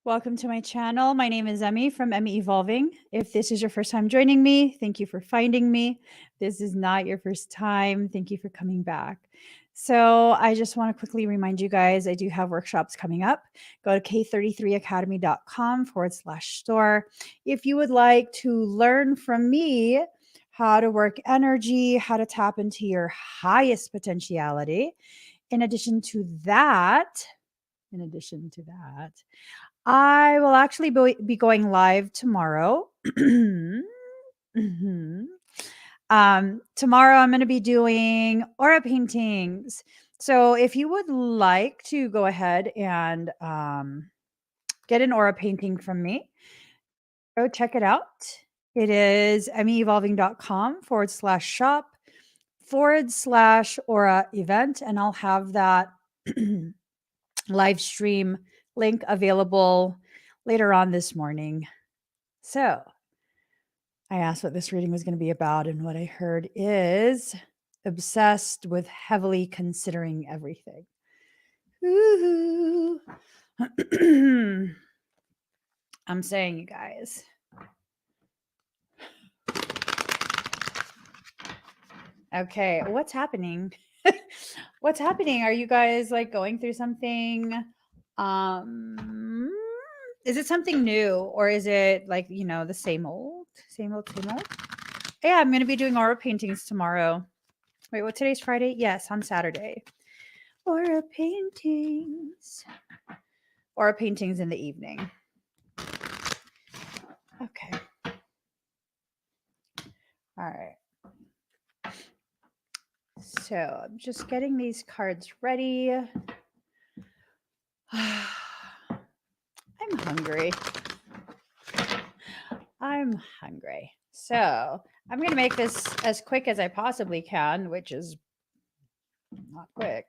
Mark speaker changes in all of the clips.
Speaker 1: Welcome to my channel. My name is Emmy from Emmy Evolving. If this is your first time joining me, thank you for finding me. If this is not your first time, thank you for coming back. So I just want to quickly remind you guys, I do have workshops coming up. Go to k33academy.com/store. If you would like to learn from me how to work energy, how to tap into your highest potentiality. In addition to that, I will actually be going live tomorrow. Mhm. Tomorrow I'm going to be doing aura paintings. So if you would like to go ahead and get an aura painting from me, go check it out. It is emmyevolving.com/shop/aura event. And I'll have that live stream link available later on this morning. So I asked what this reading was going to be about, and what I heard is obsessed with heavily considering everything. Woo-hoo. I'm saying, you guys. Okay, what's happening? What's happening? Are you guys like going through something? Is it something new, or is it like, the same old? Yeah, I'm going to be doing aura paintings tomorrow. Wait, what, today's Friday? Yes, on Saturday. Aura paintings. Aura paintings in the evening. Okay. All right. So I'm just getting these cards ready. I'm hungry. So I'm going to make this as quick as I possibly can, which is not quick.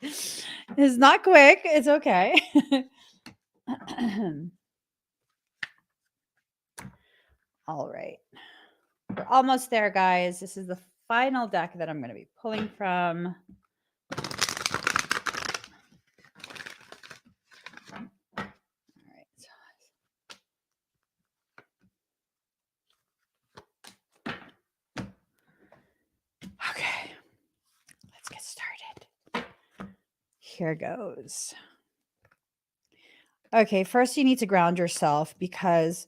Speaker 1: It's not quick. It's okay. All right. We're almost there, guys. This is the final deck that I'm going to be pulling from. All right. Okay. Let's get started. Here goes. Okay, first you need to ground yourself, because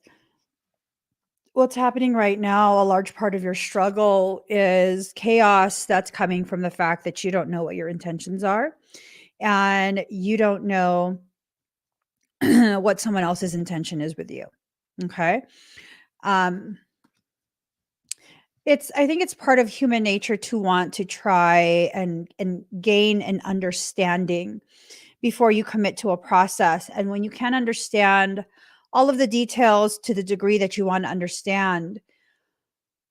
Speaker 1: what's happening right now, a large part of your struggle is chaos that's coming from the fact that you don't know what your intentions are, and you don't know what someone else's intention is with you. Okay. I think it's part of human nature to want to try and gain an understanding before you commit to a process. And when you can't understand all of the details to the degree that you want to understand,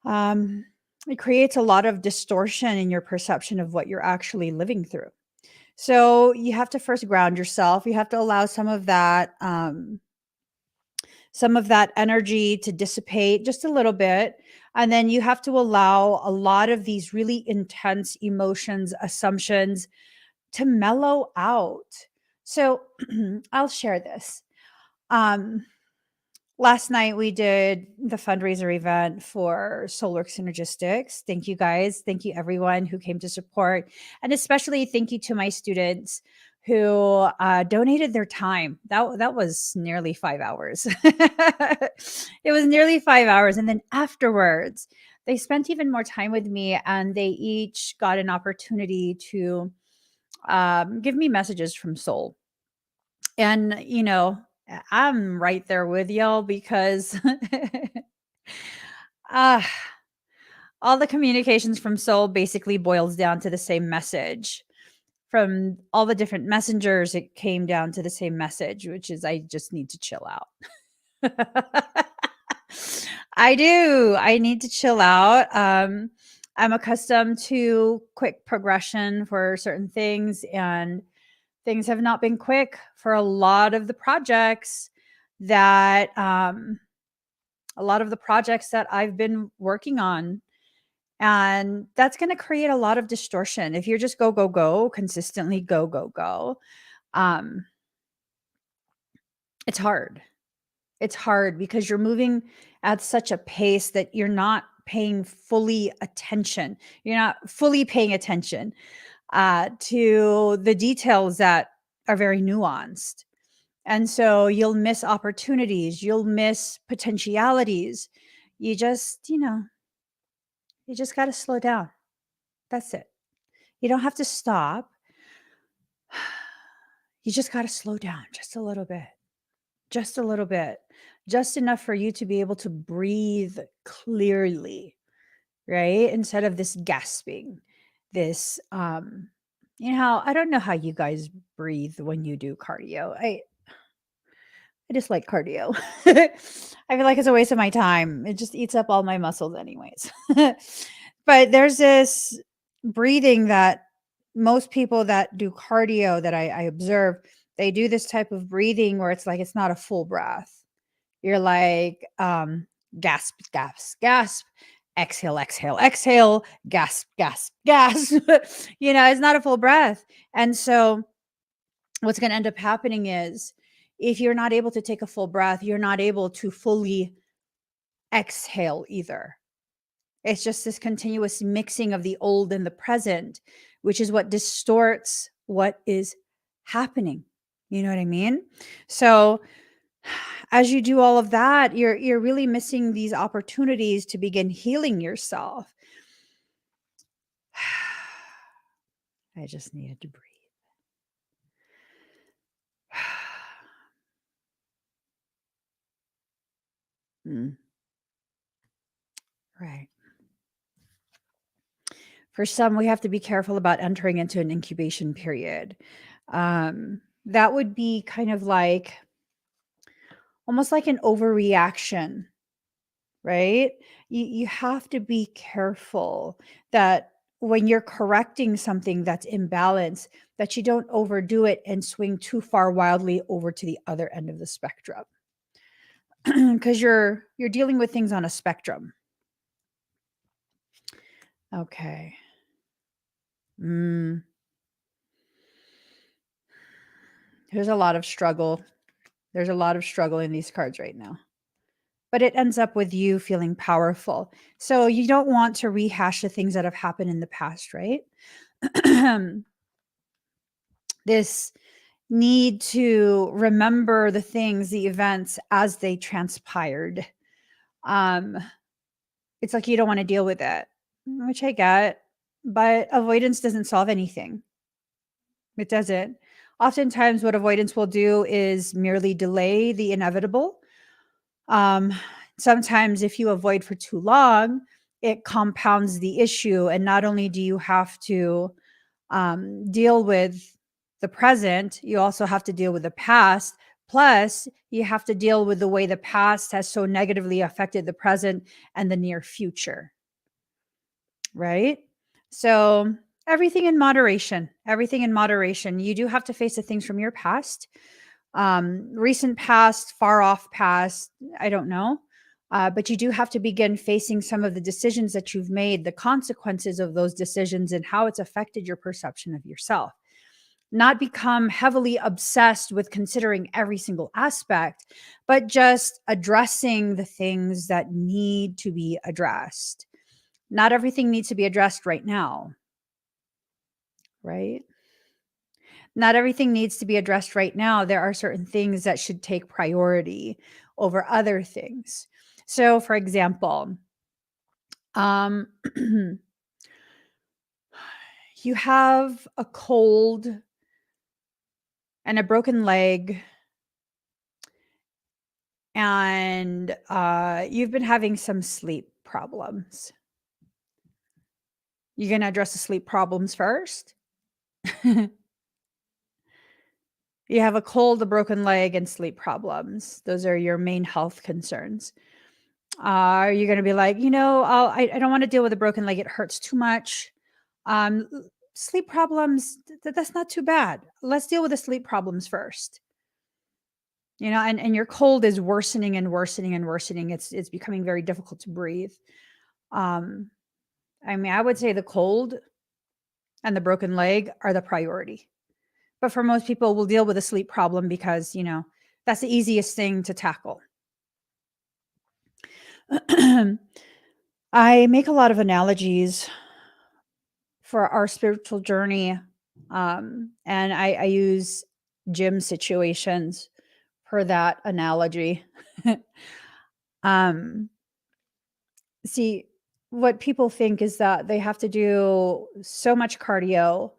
Speaker 1: it creates a lot of distortion in your perception of what you're actually living through. So you have to first ground yourself. You have to allow some of that energy to dissipate just a little bit. And then you have to allow a lot of these really intense emotions, assumptions to mellow out. So I'll share this. Last night we did the fundraiser event for Soulwork Synergistics. Thank you guys. Thank you everyone who came to support. And especially thank you to my students who donated their time. That was nearly 5 hours. It was nearly 5 hours. And then afterwards, they spent even more time with me, and they each got an opportunity to give me messages from soul. And, I'm right there with y'all, because all the communications from soul basically boils down to the same message. From all the different messengers, it came down to the same message, which is I just need to chill out. I do. I need to chill out. I'm accustomed to quick progression for certain things, and things have not been quick for a lot of the projects that I've been working on. And that's going to create a lot of distortion if you're just go consistently go. It's hard. It's hard because you're moving at such a pace that you're not paying fully attention. You're not fully paying attention to the details that are very nuanced. And so you'll miss opportunities, you'll miss potentialities. You just, you just got to slow down. That's it. You don't have to stop. You just got to slow down just a little bit, just a little bit, just enough for you to be able to breathe clearly, right? Instead of this gasping, this, I don't know how you guys breathe when you do cardio. I just like cardio. I feel like it's a waste of my time. It just eats up all my muscles anyways. But there's this breathing that most people that do cardio that I observe, they do this type of breathing where it's like it's not a full breath. You're like gasp, gasp, gasp, exhale, exhale, exhale, gasp, gasp, gasp. It's not a full breath. And so what's going to end up happening is if you're not able to take a full breath, you're not able to fully exhale either. It's just this continuous mixing of the old and the present, which is what distorts what is happening. You know what I mean? So as you do all of that, you're really missing these opportunities to begin healing yourself. I just needed to breathe. Right. For some, we have to be careful about entering into an incubation period. That would be kind of like almost like an overreaction, right? You have to be careful that when you're correcting something that's imbalanced, that you don't overdo it and swing too far wildly over to the other end of the spectrum. Because you're dealing with things on a spectrum. Okay. There's a lot of struggle. There's a lot of struggle in these cards right now. But it ends up with you feeling powerful. So you don't want to rehash the things that have happened in the past, right? This need to remember the things, the events as they transpired. It's like you don't want to deal with it, which I get, but avoidance doesn't solve anything. It doesn't. Oftentimes, what avoidance will do is merely delay the inevitable. Sometimes, if you avoid for too long, it compounds the issue. And not only do you have to deal with the present, you also have to deal with the past. Plus, you have to deal with the way the past has so negatively affected the present and the near future. Right? So, everything in moderation. Everything in moderation. You do have to face the things from your past, recent past, far off past. I don't know. But you do have to begin facing some of the decisions that you've made, the consequences of those decisions, and how it's affected your perception of yourself. Not become heavily obsessed with considering every single aspect, but just addressing the things that need to be addressed. Not everything needs to be addressed right now, right? Not everything needs to be addressed right now. There are certain things that should take priority over other things. So, for example, you have a cold and a broken leg, and you've been having some sleep problems. You're going to address the sleep problems first. You have a cold, a broken leg, and sleep problems. Those are your main health concerns. Are you going to be like, I don't want to deal with a broken leg. It hurts too much. Sleep problems, that's not too bad. Let's deal with the sleep problems first. And your cold is worsening and worsening and worsening. It's becoming very difficult to breathe. I would say the cold and the broken leg are the priority. But for most people, we'll deal with a sleep problem because, That's the easiest thing to tackle. I make a lot of analogies for our spiritual journey. And I use gym situations for that analogy. um, see, what people think is that they have to do so much cardio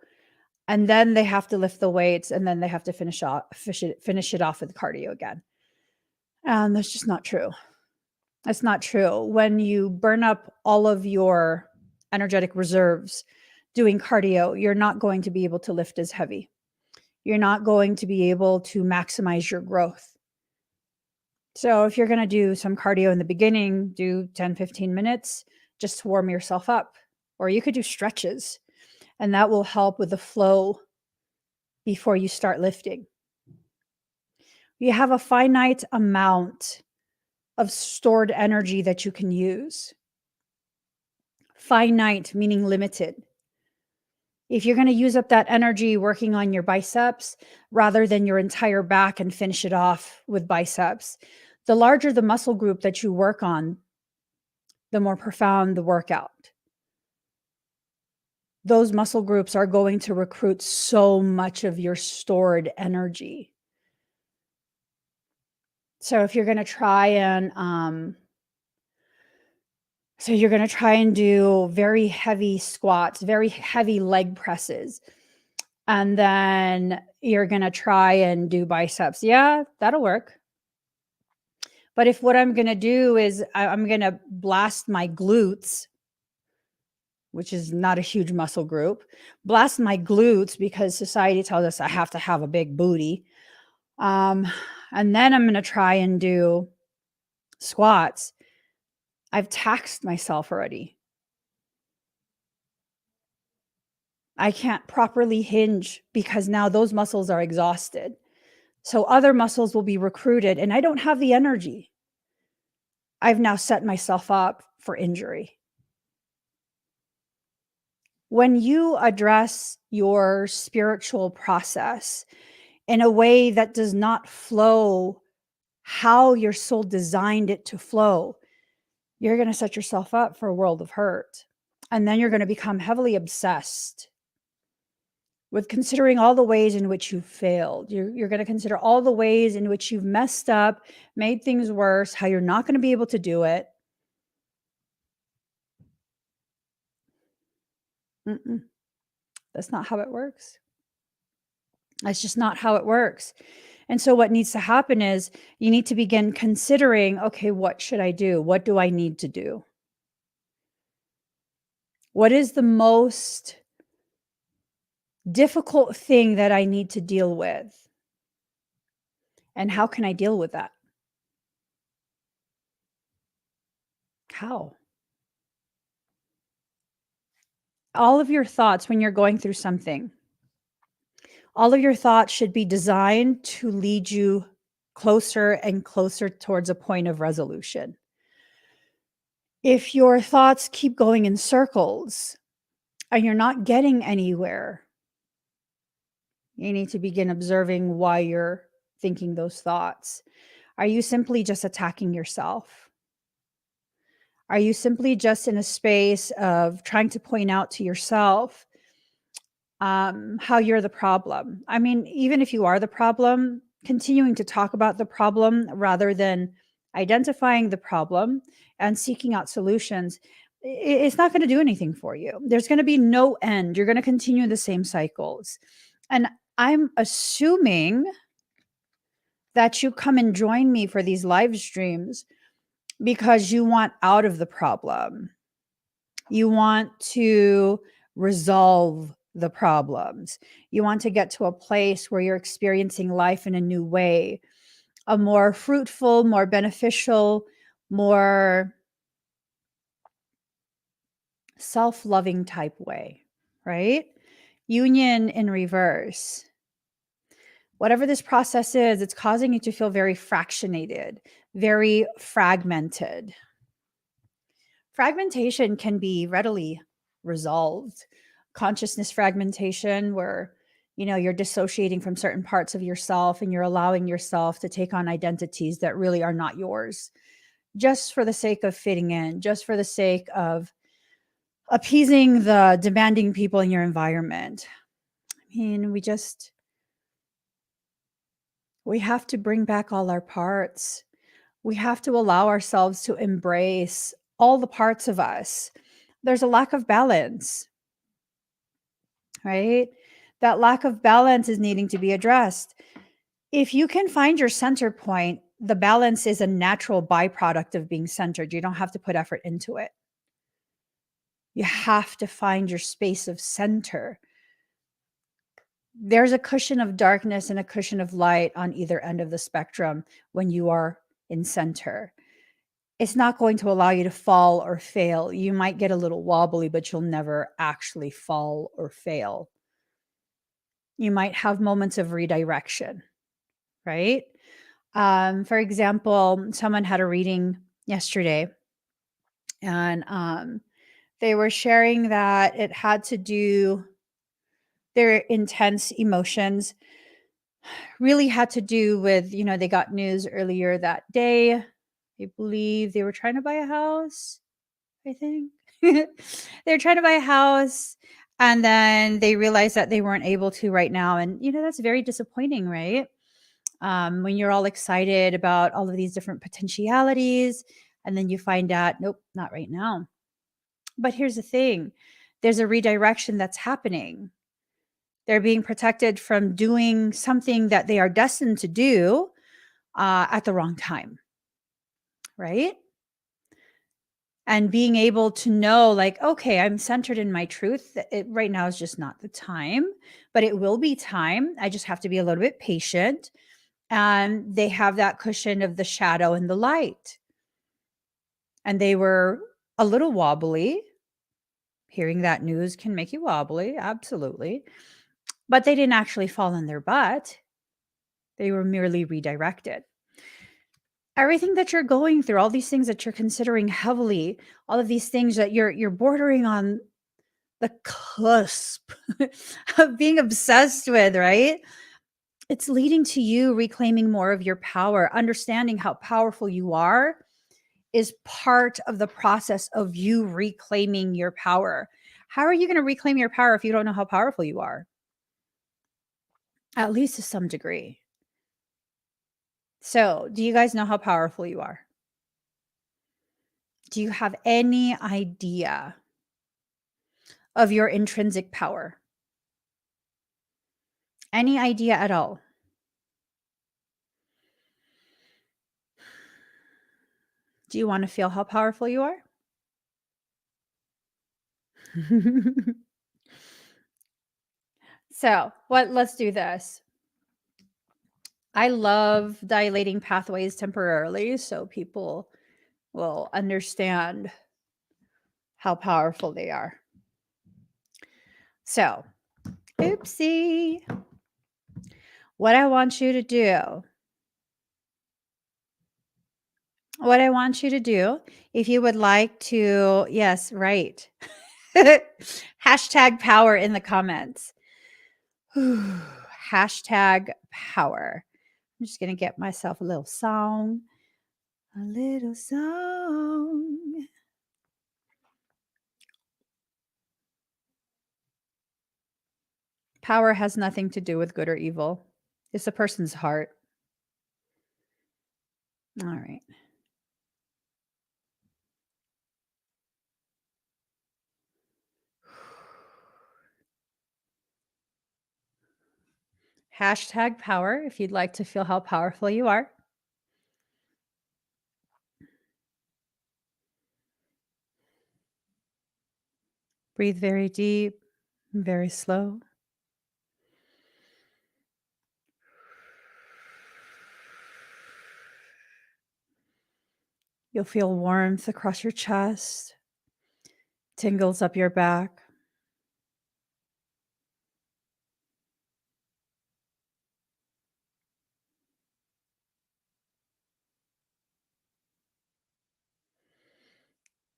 Speaker 1: and then they have to lift the weights and then they have to finish it off with cardio again. And that's just not true. That's not true. When you burn up all of your energetic reserves doing cardio, you're not going to be able to lift as heavy. You're not going to be able to maximize your growth. So if you're going to do some cardio in the beginning, do 10, 15 minutes just to warm yourself up. Or you could do stretches, and that will help with the flow before you start lifting. You have a finite amount of stored energy that you can use. Finite meaning limited. If you're going to use up that energy working on your biceps rather than your entire back and finish it off with biceps, the larger the muscle group that you work on, the more profound the workout. Those muscle groups are going to recruit so much of your stored energy. So if you're going to try and do very heavy squats, very heavy leg presses, and then you're going to try and do biceps. Yeah, that'll work. But if what I'm going to do is I'm going to blast my glutes, which is not a huge muscle group, blast my glutes because society tells us I have to have a big booty. And then I'm going to try and do squats. I've taxed myself already. I can't properly hinge because now those muscles are exhausted. So other muscles will be recruited and I don't have the energy. I've now set myself up for injury. When you address your spiritual process in a way that does not flow how your soul designed it to flow, you're going to set yourself up for a world of hurt. And then you're going to become heavily obsessed with considering all the ways in which you've failed. You're going to consider all the ways in which you've messed up, made things worse, how you're not going to be able to do it. That's not how it works. That's just not how it works. And so what needs to happen is you need to begin considering, okay, what should I do? What do I need to do? What is the most difficult thing that I need to deal with? And how can I deal with that? How? All of your thoughts when you're going through something, all of your thoughts should be designed to lead you closer and closer towards a point of resolution. If your thoughts keep going in circles and you're not getting anywhere, you need to begin observing why you're thinking those thoughts. Are you simply just attacking yourself? Are you simply just in a space of trying to point out to yourself how you're the problem? I mean, even if you are the problem, continuing to talk about the problem rather than identifying the problem and seeking out solutions, it's not going to do anything for you. There's going to be no end. You're going to continue the same cycles. And I'm assuming that you come and join me for these live streams because you want out of the problem. You want to resolve the problems. You want to get to a place where you're experiencing life in a new way, a more fruitful, more beneficial, more self-loving type way, right? Union in reverse. Whatever this process is, it's causing you to feel very fractionated, very fragmented. Fragmentation can be readily resolved. Consciousness fragmentation, where You're dissociating from certain parts of yourself and you're allowing yourself to take on identities that really are not yours, just for the sake of fitting in, just for the sake of appeasing the demanding people in your environment. I mean, we have to bring back all our parts. We have to allow ourselves to embrace all the parts of us. There's a lack of balance, right? That lack of balance is needing to be addressed. If you can find your center point, the balance is a natural byproduct of being centered. You don't have to put effort into it. You have to find your space of center. There's a cushion of darkness and a cushion of light on either end of the spectrum when you are in center. It's not going to allow you to fall or fail. You might get a little wobbly, but you'll never actually fall or fail. You might have moments of redirection, right? For example, someone had a reading yesterday, and they were sharing that it had to do, their intense emotions really had to do with, they got news earlier that day. I believe they were trying to buy a house, I think. They're trying to buy a house, and then they realized that they weren't able to right now. And, that's very disappointing, right? When you're all excited about all of these different potentialities, and then you find out, nope, not right now. But here's the thing, there's a redirection that's happening. They're being protected from doing something that they are destined to do at the wrong time, right? And being able to know, like, okay, I'm centered in my truth. Right now is just not the time, but it will be time. I just have to be a little bit patient. And they have that cushion of the shadow and the light. And they were a little wobbly. Hearing that news can make you wobbly, absolutely. But they didn't actually fall on their butt. They were merely redirected. Everything that you're going through, all these things that you're considering heavily, all of these things that you're bordering on the cusp of being obsessed with, right? It's leading to you reclaiming more of your power, understanding how powerful you are is part of the process of you reclaiming your power. How are you going to reclaim your power if you don't know how powerful you are? At least to some degree. So, do you guys know how powerful you are? Do you have any idea of your intrinsic power? Any idea at all? Do you want to feel how powerful you are? Let's do this. I love dilating pathways temporarily so people will understand how powerful they are. So, oopsie. What I want you to do, if you would like to, yes, right. Hashtag power in the comments. Hashtag power. I'm just going to get myself a little song. A little song. Power has nothing to do with good or evil. It's a person's heart. All right. Hashtag power if you'd like to feel how powerful you are. Breathe very deep, very slow. You'll feel warmth across your chest, tingles up your back.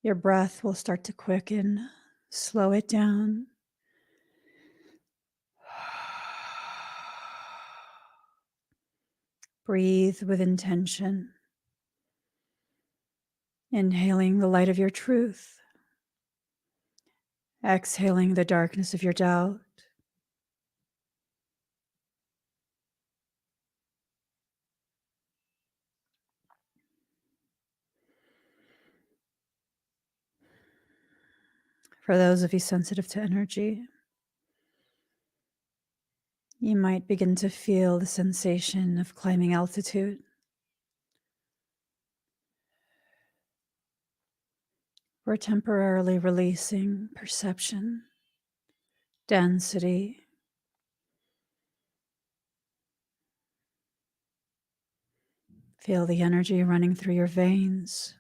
Speaker 1: Your breath will start to quicken. Slow it down. Breathe with intention, inhaling the light of your truth, exhaling the darkness of your doubt. For those of you sensitive to energy, you might begin to feel the sensation of climbing altitude. We're temporarily releasing perception, density. Feel the energy running through your veins.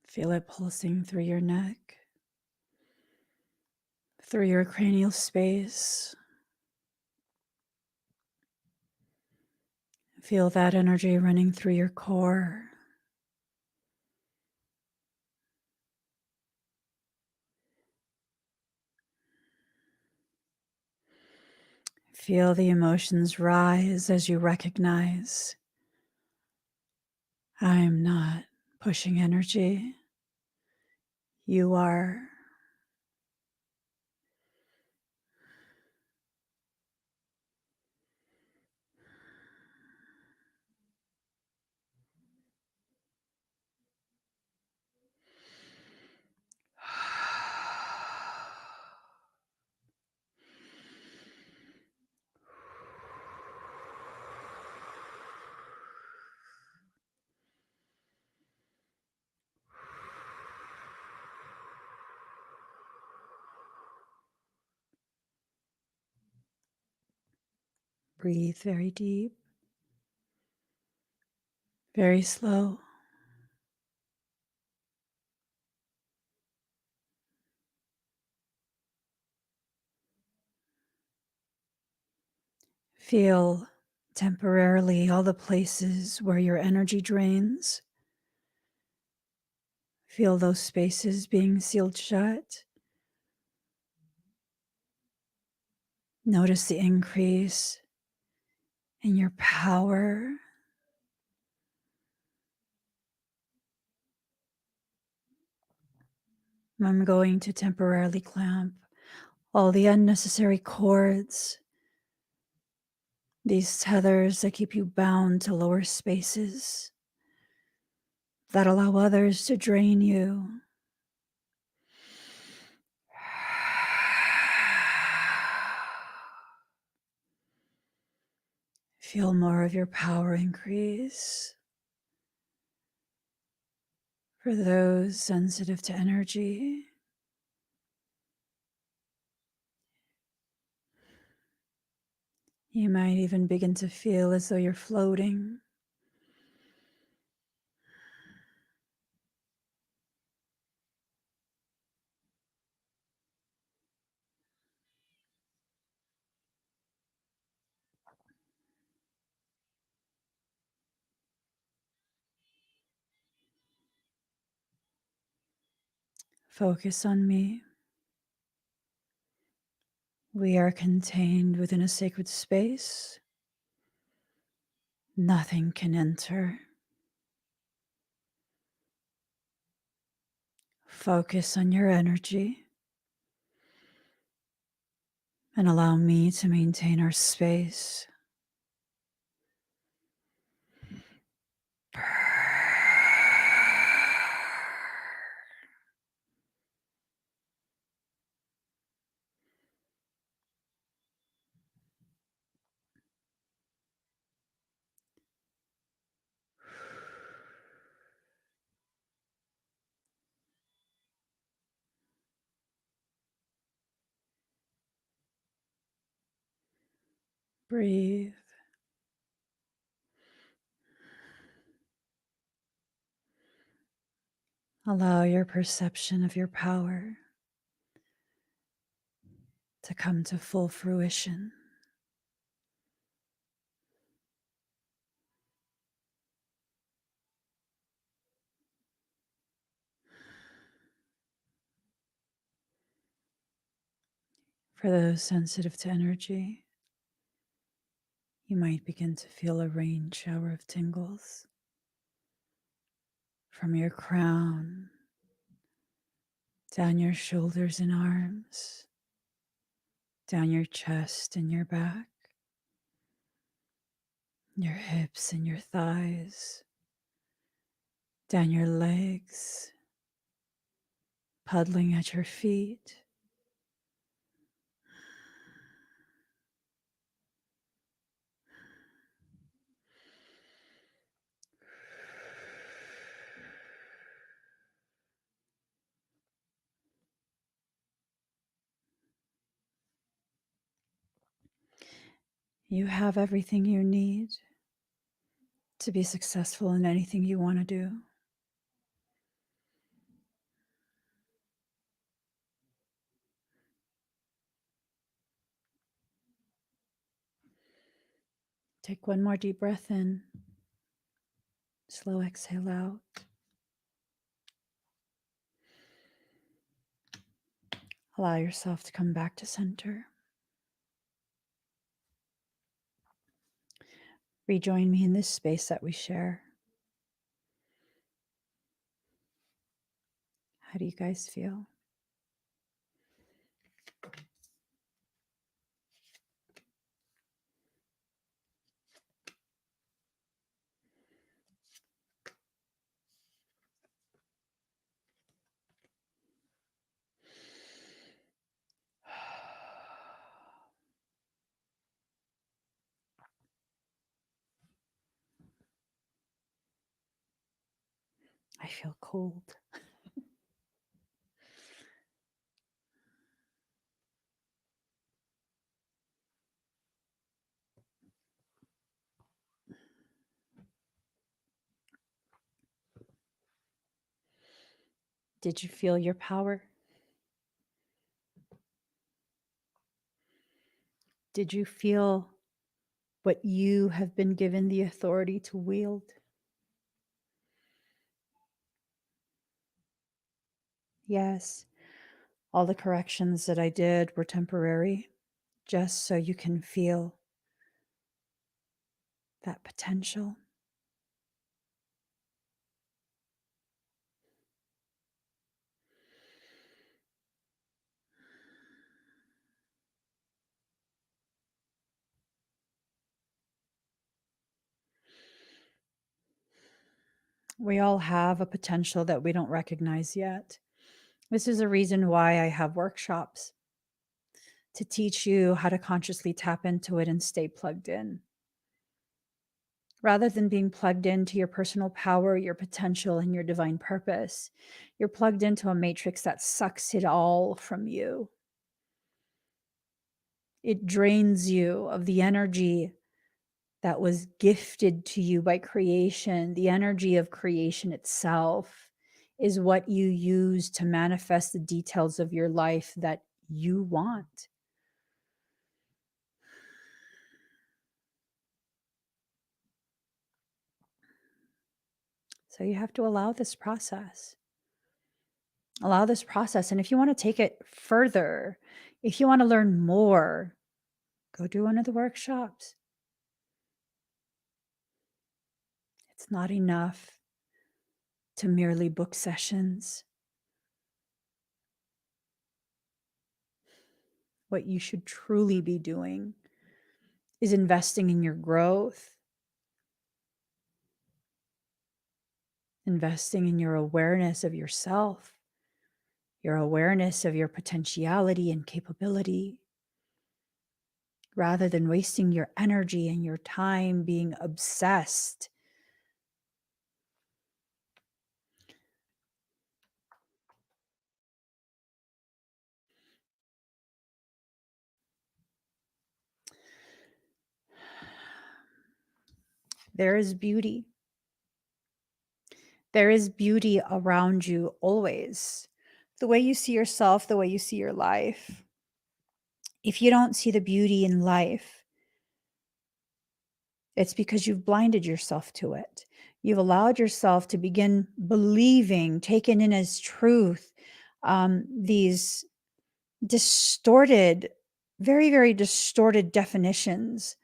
Speaker 1: Feel it pulsing through your neck, through your cranial space. Feel that energy running through your core. Feel the emotions rise as you recognize, I'm not pushing energy. You are. Breathe very deep, very slow. Feel temporarily all the places where your energy drains. Feel those spaces being sealed shut. Notice the increase in your power. I'm going to temporarily clamp all the unnecessary cords, these tethers that keep you bound to lower spaces, that allow others to drain you. Feel more of your power increase. For those sensitive to energy, you might even begin to feel as though you're floating. Focus on me. We are contained within a sacred space. Nothing can enter. Focus on your energy and allow me to maintain our space. Breathe. Allow your perception of your power to come to full fruition. For those sensitive to energy, you might begin to feel a rain shower of tingles from your crown, down your shoulders and arms, down your chest and your back, your hips and your thighs, down your legs, puddling at your feet. You have everything you need to be successful in anything you want to do. Take one more deep breath in. Slow exhale out. Allow yourself to come back to center. Rejoin me in this space that we share. How do you guys feel? I feel cold. Did you feel your power? Did you feel what you have been given the authority to wield? Yes, all the corrections that I did were temporary, just so you can feel that potential. We all have a potential that we don't recognize yet. This is a reason why I have workshops to teach you how to consciously tap into it and stay plugged in. Rather than being plugged into your personal power, your potential, and your divine purpose, you're plugged into a matrix that sucks it all from you. It drains you of the energy that was gifted to you by creation. The energy of creation itself is what you use to manifest the details of your life that you want. So you have to allow this process. Allow this process. And if you want to take it further, if you want to learn more, go do one of the workshops. It's not enough to merely book sessions. What you should truly be doing is investing in your growth, investing in your awareness of yourself, your awareness of your potentiality and capability, rather than wasting your energy and your time being obsessed. There is beauty. There is beauty around you always. The way you see yourself, the way you see your life. If you don't see the beauty in life, it's because you've blinded yourself to it. You've allowed yourself to begin believing, taken in as truth, these distorted very, very distorted definitions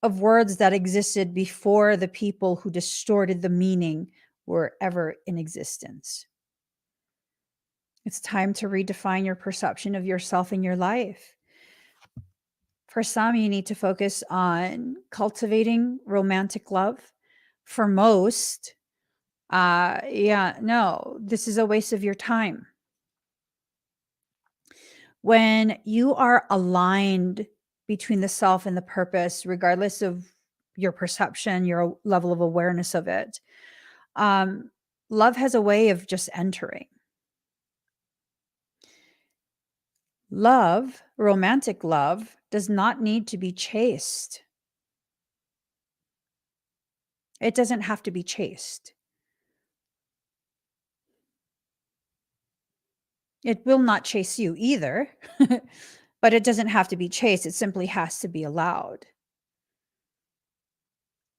Speaker 1: of words that existed before the people who distorted the meaning were ever in existence. It's time to redefine your perception of yourself and your life. For some, you need to focus on cultivating romantic love. For most, no, this is a waste of your time. When you are aligned between the self and the purpose, regardless of your perception, your level of awareness of it, love has a way of just entering. Love, romantic love, does not need to be chased. It doesn't have to be chased. It will not chase you either, but it doesn't have to be chased. It simply has to be allowed.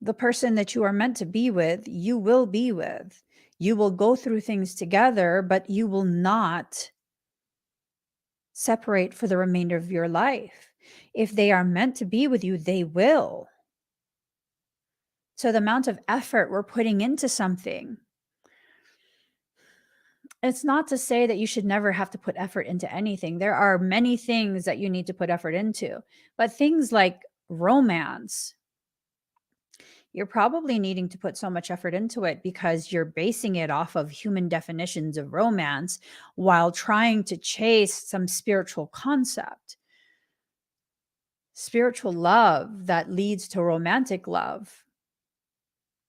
Speaker 1: The person that you are meant to be with, you will be with. You will go through things together, but you will not separate for the remainder of your life. If they are meant to be with you, they will. So the amount of effort we're putting into something, it's not to say that you should never have to put effort into anything. There are many things that you need to put effort into, but things like romance, you're probably needing to put so much effort into it because you're basing it off of human definitions of romance while trying to chase some spiritual concept. Spiritual love that leads to romantic love,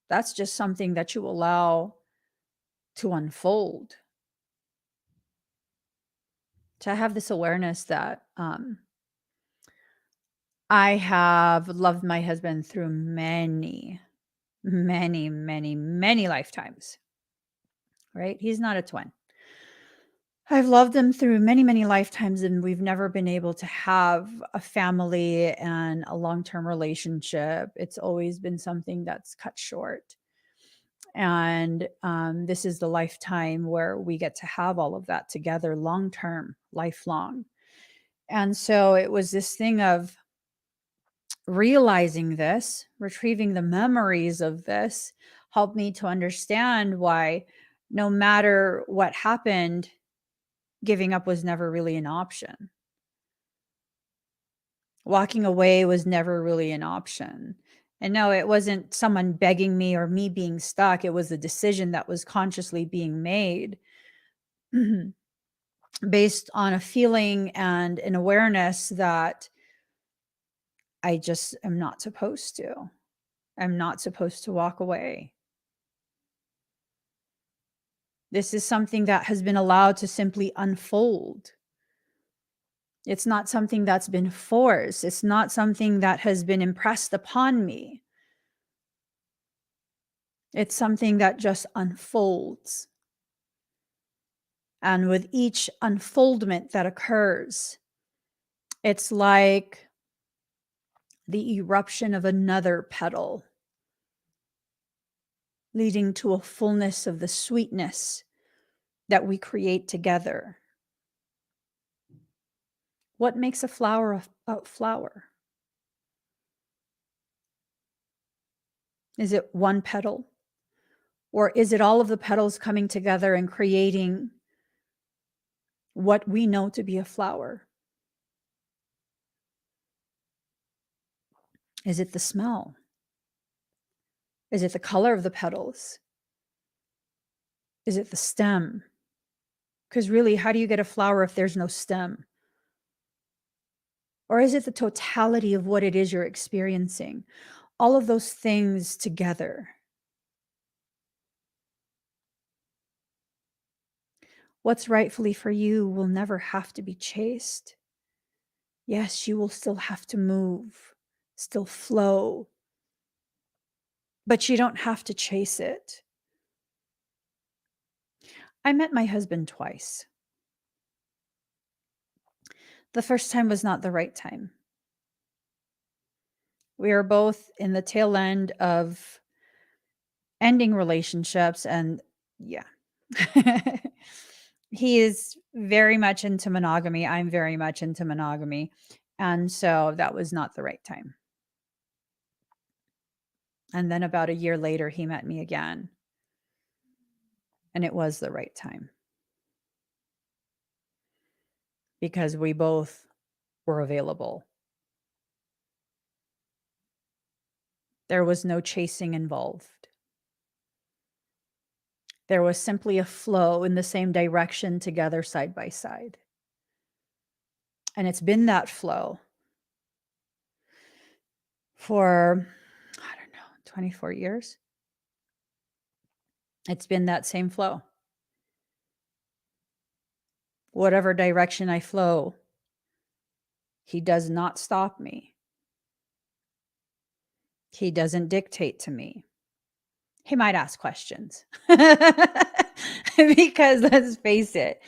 Speaker 1: that's just something that you allow to unfold. To have this awareness that I have loved my husband through many, many, many, many lifetimes, right? He's not a twin. I've loved him through many, many lifetimes, and we've never been able to have a family and a long-term relationship. It's always been something that's cut short. And this is the lifetime where we get to have all of that together, long-term, lifelong. And so it was this thing of realizing this, retrieving the memories of this, helped me to understand why no matter what happened, giving up was never really an option. Walking away was never really an option. And no, it wasn't someone begging me or me being stuck. It was a decision that was consciously being made based on a feeling and an awareness that I just am not supposed to. I'm not supposed to walk away. This is something that has been allowed to simply unfold. It's not something that's been forced. It's not something that has been impressed upon me. It's something that just unfolds. And with each unfoldment that occurs, it's like the eruption of another petal, leading to a fullness of the sweetness that we create together. What makes a flower a flower? Is it one petal? Or is it all of the petals coming together and creating what we know to be a flower? Is it the smell? Is it the color of the petals? Is it the stem? Because really, how do you get a flower if there's no stem? Or is it the totality of what it is you're experiencing? All of those things together. What's rightfully for you will never have to be chased. Yes, you will still have to move, still flow, but you don't have to chase it. I met my husband twice. The first time was not the right time. We were both in the tail end of ending relationships, and yeah. He is very much into monogamy. I'm very much into monogamy. And so that was not the right time. And then about a year later, he met me again. And it was the right time. Because we both were available. There was no chasing involved. There was simply a flow in the same direction together side by side. And it's been that flow for, I don't know, 24 years. It's been that same flow. Whatever direction I flow, he does not stop me. He doesn't dictate to me. He might ask questions. Because let's face it,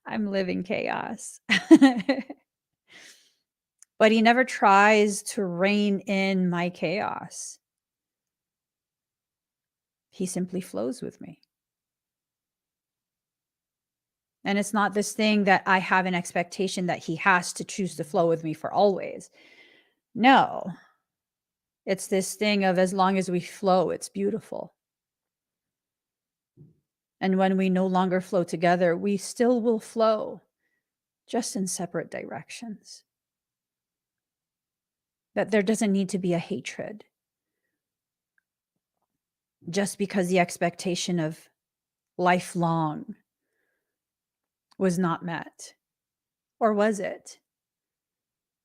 Speaker 1: I'm living chaos. But he never tries to rein in my chaos. He simply flows with me. And it's not this thing that I have an expectation that he has to choose to flow with me for always. No. It's this thing of as long as we flow, it's beautiful. And when we no longer flow together, we still will flow, just in separate directions. That there doesn't need to be a hatred. Just because the expectation of lifelong was not met. Or was it?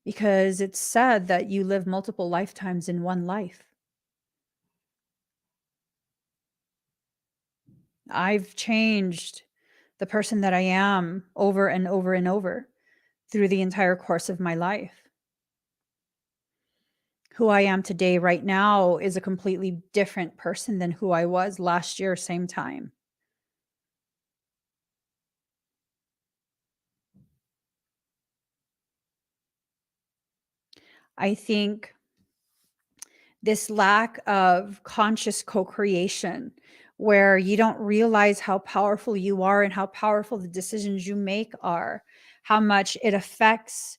Speaker 1: Because it's said that you live multiple lifetimes in one life. I've changed the person that I am over and over and over through the entire course of my life. Who I am today, right now, is a completely different person than who I was last year, same time. I think this lack of conscious co-creation, where you don't realize how powerful you are and how powerful the decisions you make are, how much it affects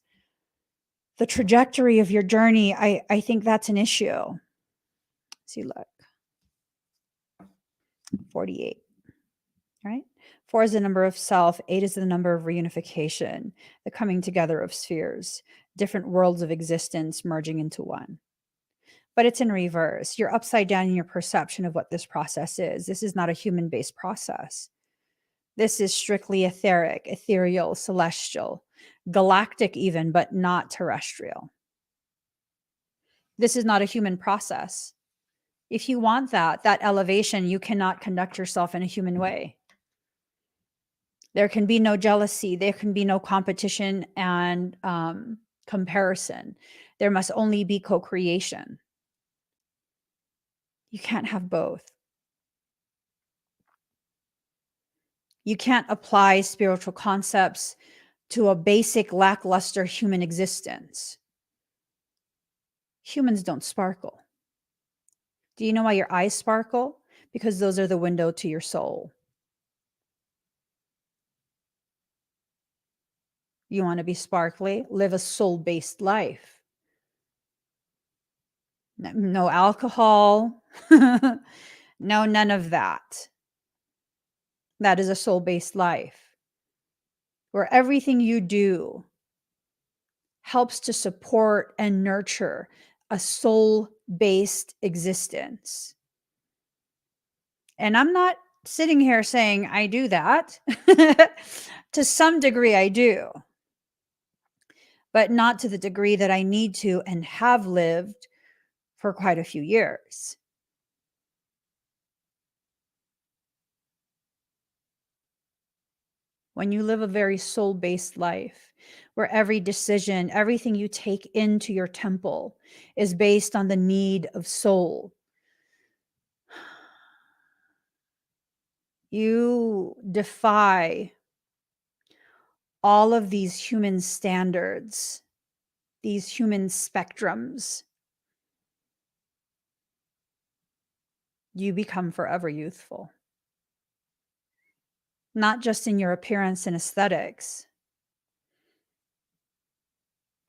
Speaker 1: the trajectory of your journey. I think that's an issue. Let's see, look. 48, right? 4 is the number of self. 8 is the number of reunification, the coming together of spheres, different worlds of existence merging into one. But it's in reverse. You're upside down in your perception of what this process is. This is not a human-based process. This is strictly etheric, ethereal, celestial, galactic even, but not terrestrial. This is not a human process. If you want that elevation, you cannot conduct yourself in a human way. There can be no jealousy. There can be no competition and comparison. There must only be co-creation. You can't have both. You can't apply spiritual concepts to a basic lackluster human existence. Humans don't sparkle. Do you know why your eyes sparkle? Because those are the window to your soul. You want to be sparkly? Live a soul-based life. No alcohol. No, none of that. That is a soul-based life, where everything you do helps to support and nurture a soul-based existence. And I'm not sitting here saying I do that. To some degree, I do. But not to the degree that I need to and have lived for quite a few years. When you live a very soul-based life, where every decision, everything you take into your temple is based on the need of soul, you defy all of these human standards, these human spectrums. You become forever youthful. Not just in your appearance and aesthetics,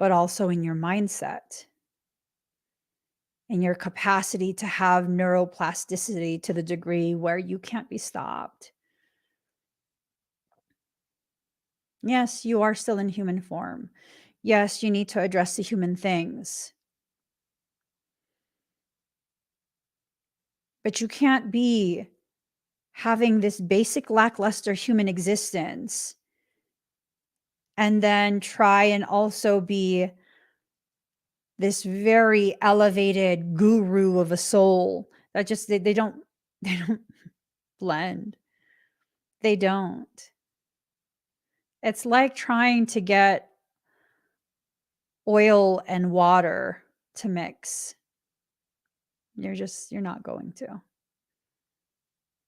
Speaker 1: but also in your mindset and your capacity to have neuroplasticity to the degree where you can't be stopped. Yes, you are still in human form. Yes, you need to address the human things. But you can't be having this basic lackluster human existence and then try and also be this very elevated guru of a soul. That just they don't they don't blend. They don't. It's like trying to get oil and water to mix. You're not going to.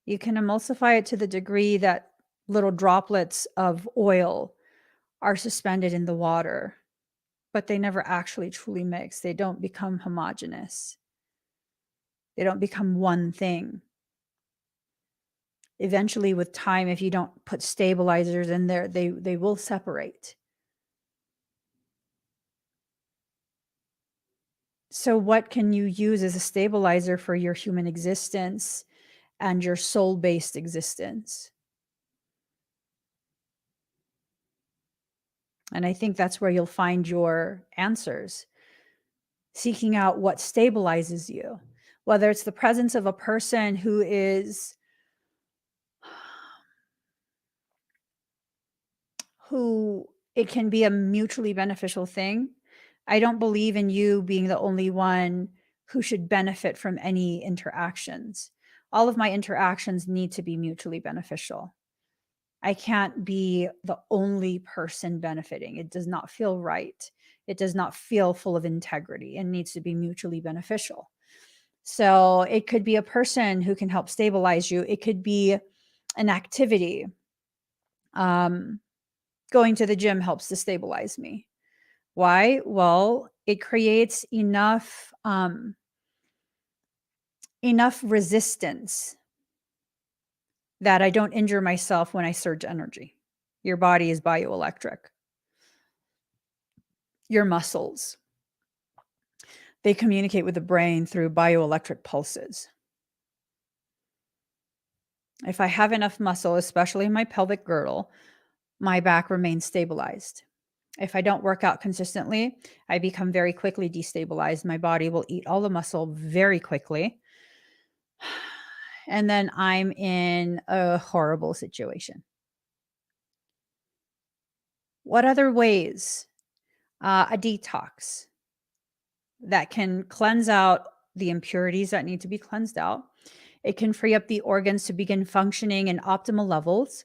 Speaker 1: You can emulsify it to the degree that little droplets of oil are suspended in the water, but they never actually truly mix. They don't become homogeneous. They don't become one thing. Eventually, with time, if you don't put stabilizers in there, they will separate. So what can you use as a stabilizer for your human existence and your soul-based existence? And I think that's where you'll find your answers, seeking out what stabilizes you, whether it's the presence of a person who it can be a mutually beneficial thing. I don't believe in you being the only one who should benefit from any interactions. All of my interactions need to be mutually beneficial. I can't be the only person benefiting. It does not feel right. It does not feel full of integrity. It needs to be mutually beneficial. So it could be a person who can help stabilize you. It could be an activity. Going to the gym helps to stabilize me. Why? Well, it creates enough resistance that I don't injure myself when I surge energy. Your body is bioelectric. Your muscles, they communicate with the brain through bioelectric pulses. If I have enough muscle, especially in my pelvic girdle, my back remains stabilized. If I don't work out consistently, I become very quickly destabilized. My body will eat all the muscle very quickly. And then I'm in a horrible situation. What other ways? A detox that can cleanse out the impurities that need to be cleansed out. It can free up the organs to begin functioning in optimal levels.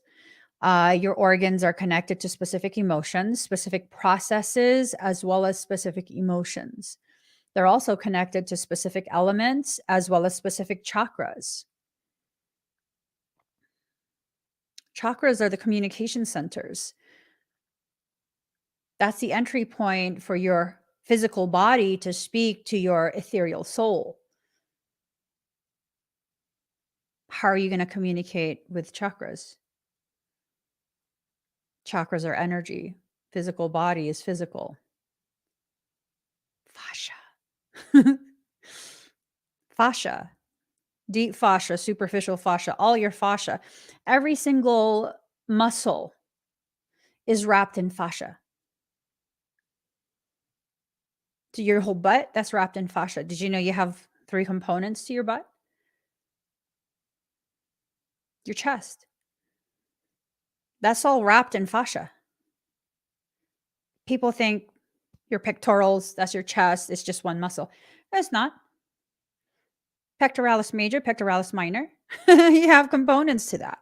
Speaker 1: Your organs are connected to specific emotions, specific processes, as well as specific emotions. They're also connected to specific elements as well as specific chakras. Chakras are the communication centers. That's the entry point for your physical body to speak to your ethereal soul. How are you going to communicate with chakras? Chakras are energy. Physical body is physical. Fascia. Fascia. Deep fascia, superficial fascia, all your fascia. Every single muscle is wrapped in fascia. To your whole butt, that's wrapped in fascia. Did you know you have 3 components to your butt? Your chest. That's all wrapped in fascia. People think your pectorals, that's your chest, it's just one muscle. It's not. Pectoralis major, pectoralis minor. You have components to that.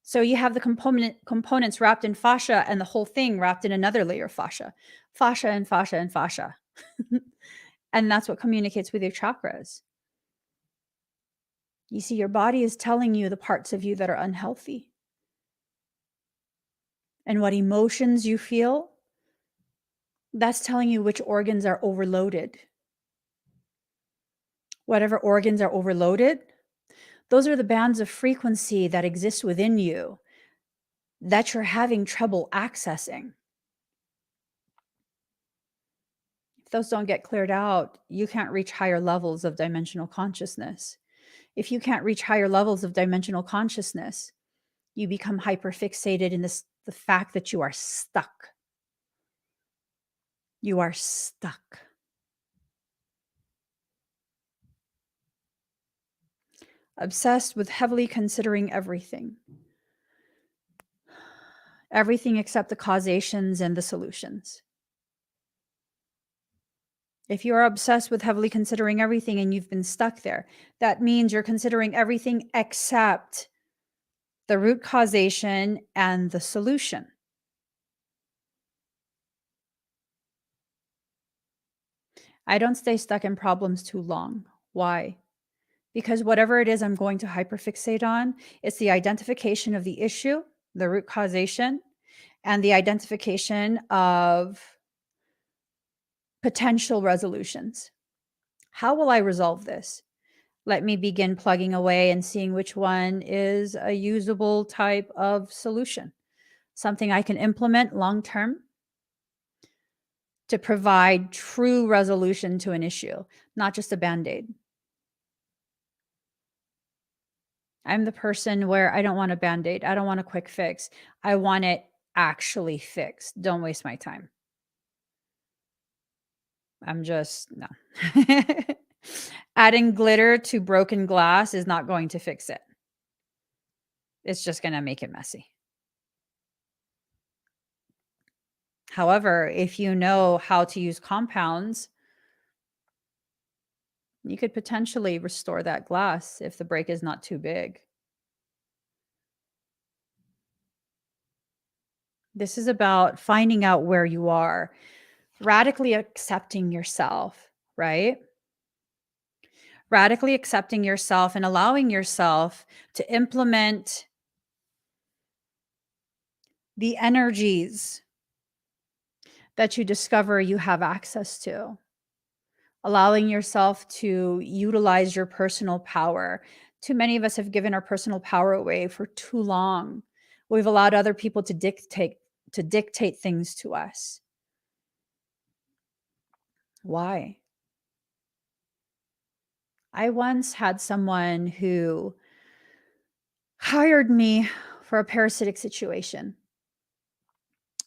Speaker 1: So you have the components wrapped in fascia and the whole thing wrapped in another layer of fascia. Fascia and fascia and fascia. And that's what communicates with your chakras. You see, your body is telling you the parts of you that are unhealthy. And what emotions you feel, that's telling you which organs are overloaded. Whatever organs are overloaded, those are the bands of frequency that exist within you that you're having trouble accessing. those don't get cleared out, you can't reach higher levels of dimensional consciousness. If you can't reach higher levels of dimensional consciousness, you become hyperfixated in the fact that you are stuck. You are stuck. Obsessed with heavily considering everything. Everything except the causations and the solutions. If you are obsessed with heavily considering everything and you've been stuck there, that means you're considering everything except the root causation and the solution. I don't stay stuck in problems too long. Why? Because whatever it is I'm going to hyperfixate on, it's the identification of the issue, the root causation, and the identification of potential resolutions. How will I resolve this? Let me begin plugging away and seeing which one is a usable type of solution, something I can implement long term to provide true resolution to an issue, not just a band-aid. I'm the person where I don't want a band-aid. I don't want a quick fix. I want it actually fixed. Don't waste my time. I'm just, no. Adding glitter to broken glass is not going to fix it. It's just going to make it messy. However, if you know how to use compounds, you could potentially restore that glass if the break is not too big. This is about finding out where you are, radically accepting yourself, right? Radically accepting yourself and allowing yourself to implement the energies that you discover you have access to. Allowing yourself to utilize your personal power. Too many of us have given our personal power away for too long. We've allowed other people to dictate things to us. Why? I once had someone who hired me for a parasitic situation.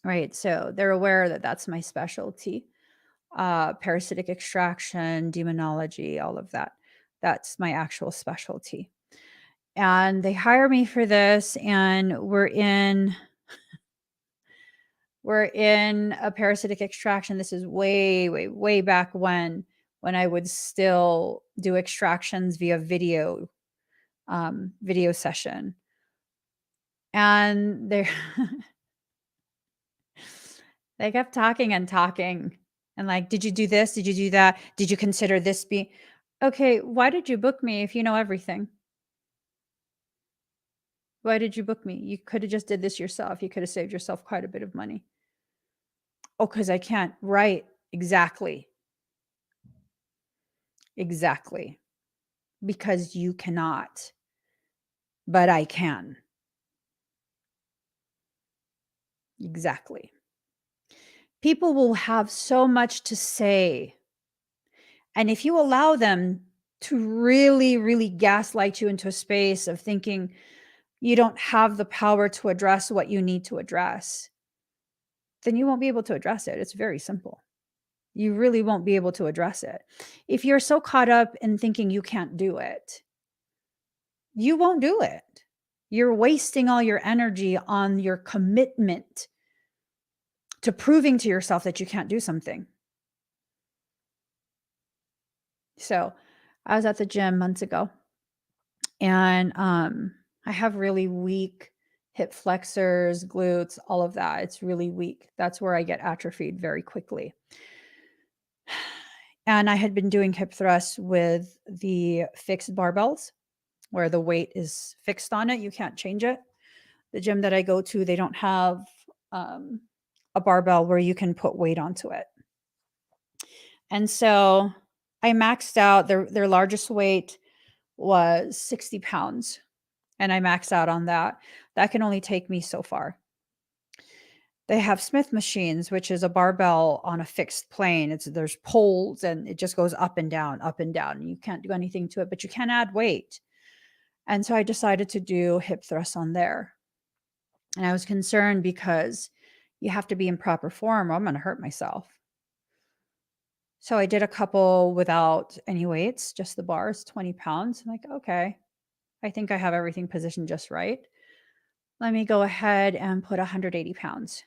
Speaker 1: Right. So they're aware that that's my specialty. Parasitic extraction, demonology, all of that. That's my actual specialty. And they hire me for this, and we're in a parasitic extraction. This is way back when I would still do extractions via video session. And they they kept talking and talking and like, did you do this? Did you do that? Did you consider this be okay? Why did you book me if you know everything? Why did you book me? You could have just did this yourself. You could have saved yourself quite a bit of money. Oh, because I can't. Right. Exactly. Exactly. Because you cannot. But I can. Exactly. People will have so much to say. And if you allow them to really, really gaslight you into a space of thinking you don't have the power to address what you need to address, then you won't be able to address it. It's very simple. You really won't be able to address it. If you're so caught up in thinking you can't do it, you won't do it. You're wasting all your energy on your commitment to proving to yourself that you can't do something. So I was at the gym months ago, and I have really weak hip flexors, glutes, all of that. It's really weak. That's where I get atrophied very quickly. And I had been doing hip thrusts with the fixed barbells where the weight is fixed on it. You can't change it. The gym that I go to, they don't have a barbell where you can put weight onto it. And so I maxed out. Their largest weight was 60 pounds. And I maxed out on that. That can only take me so far. They have Smith machines, which is a barbell on a fixed plane. There's poles and it just goes up and down, up and down. You can't do anything to it, but you can add weight. And so I decided to do hip thrusts on there. And I was concerned because you have to be in proper form or I'm going to hurt myself. So I did a couple without any weights, just the bars, 20 pounds. I'm like, okay, I think I have everything positioned just right. Let me go ahead and put 180 pounds.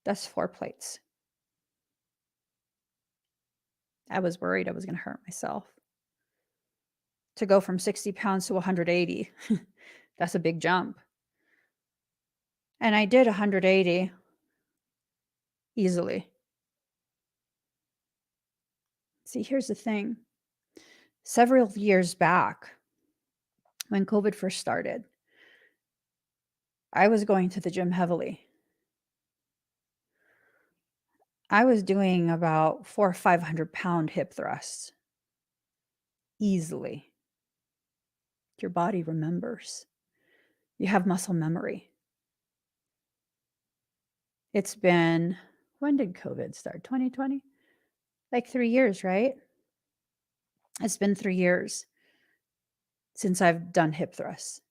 Speaker 1: That's 4 plates. I was worried I was going to hurt myself. To go from 60 pounds to 180, that's a big jump. And I did 180 easily. See, here's the thing. Several years back, when COVID first started, I was going to the gym heavily. I was doing about 400 or 500-pound hip thrusts easily. Your body remembers. You have muscle memory. It's been, when did COVID start? 2020? Like 3 years, right? It's been 3 years since I've done hip thrusts.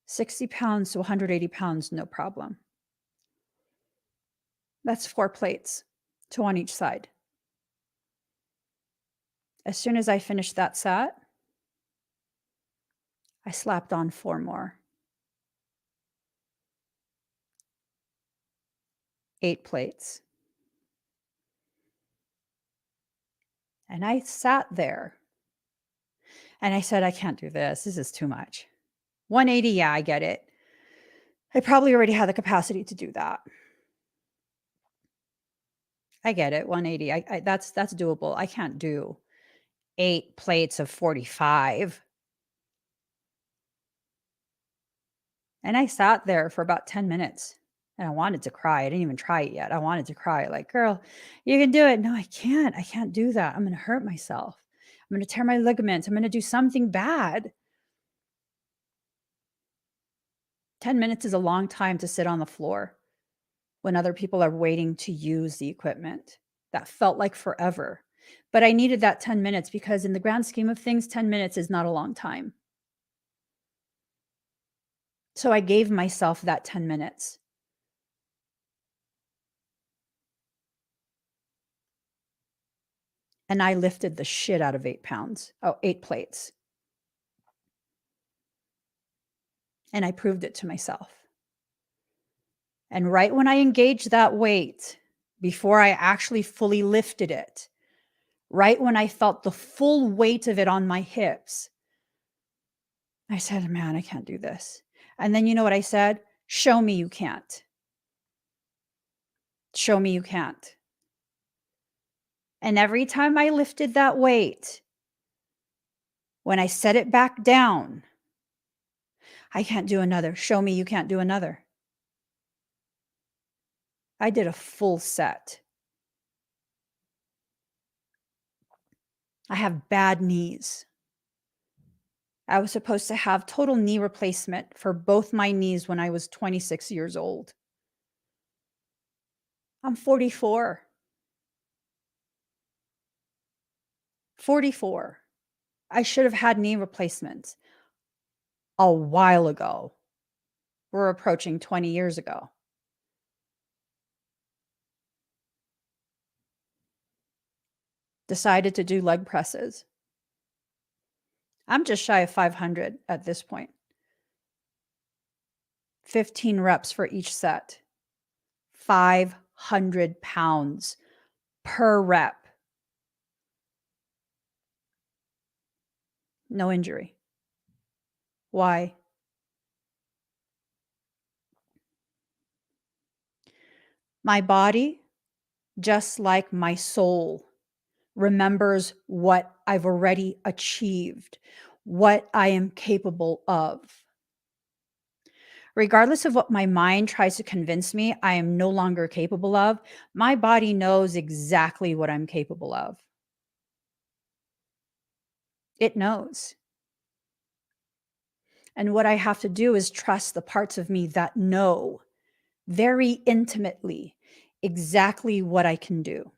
Speaker 1: 60 pounds to 180 pounds, no problem. That's 4 plates, 2 on each side. As soon as I finished that set, I slapped on 4 more. 8 plates. And I sat there and I said, I can't do this. This is too much. 180, yeah, I get it. I probably already had the capacity to do that. I get it, 180. That's doable. I can't do 8 plates of 45. And I sat there for about 10 minutes and I wanted to cry. I didn't even try it yet. I wanted to cry like, girl, you can do it. No, I can't. I can't do that. I'm going to hurt myself. I'm going to tear my ligaments. I'm going to do something bad. 10 minutes is a long time to sit on the floor when other people are waiting to use the equipment. That felt like forever. But I needed that 10 minutes because in the grand scheme of things, 10 minutes is not a long time. So I gave myself that 10 minutes. And I lifted the shit out of 8 pounds. Oh, 8 plates. And I proved it to myself. And right when I engaged that weight, before I actually fully lifted it, right when I felt the full weight of it on my hips, I said, man, I can't do this. And then you know what I said? Show me you can't. Show me you can't. And every time I lifted that weight, when I set it back down, I can't do another. Show me you can't do another. I did a full set. I have bad knees. I was supposed to have total knee replacement for both my knees when I was 26 years old. I'm 44. 44. I should have had knee replacements a while ago. We're approaching 20 years ago. Decided to do leg presses. I'm just shy of 500 at this point. 15 reps for each set. 500 pounds per rep. No injury. Why? My body, just like my soul, remembers what I've already achieved, what I am capable of. Regardless of what my mind tries to convince me I am no longer capable of, my body knows exactly what I'm capable of. It knows. And what I have to do is trust the parts of me that know very intimately exactly what I can do.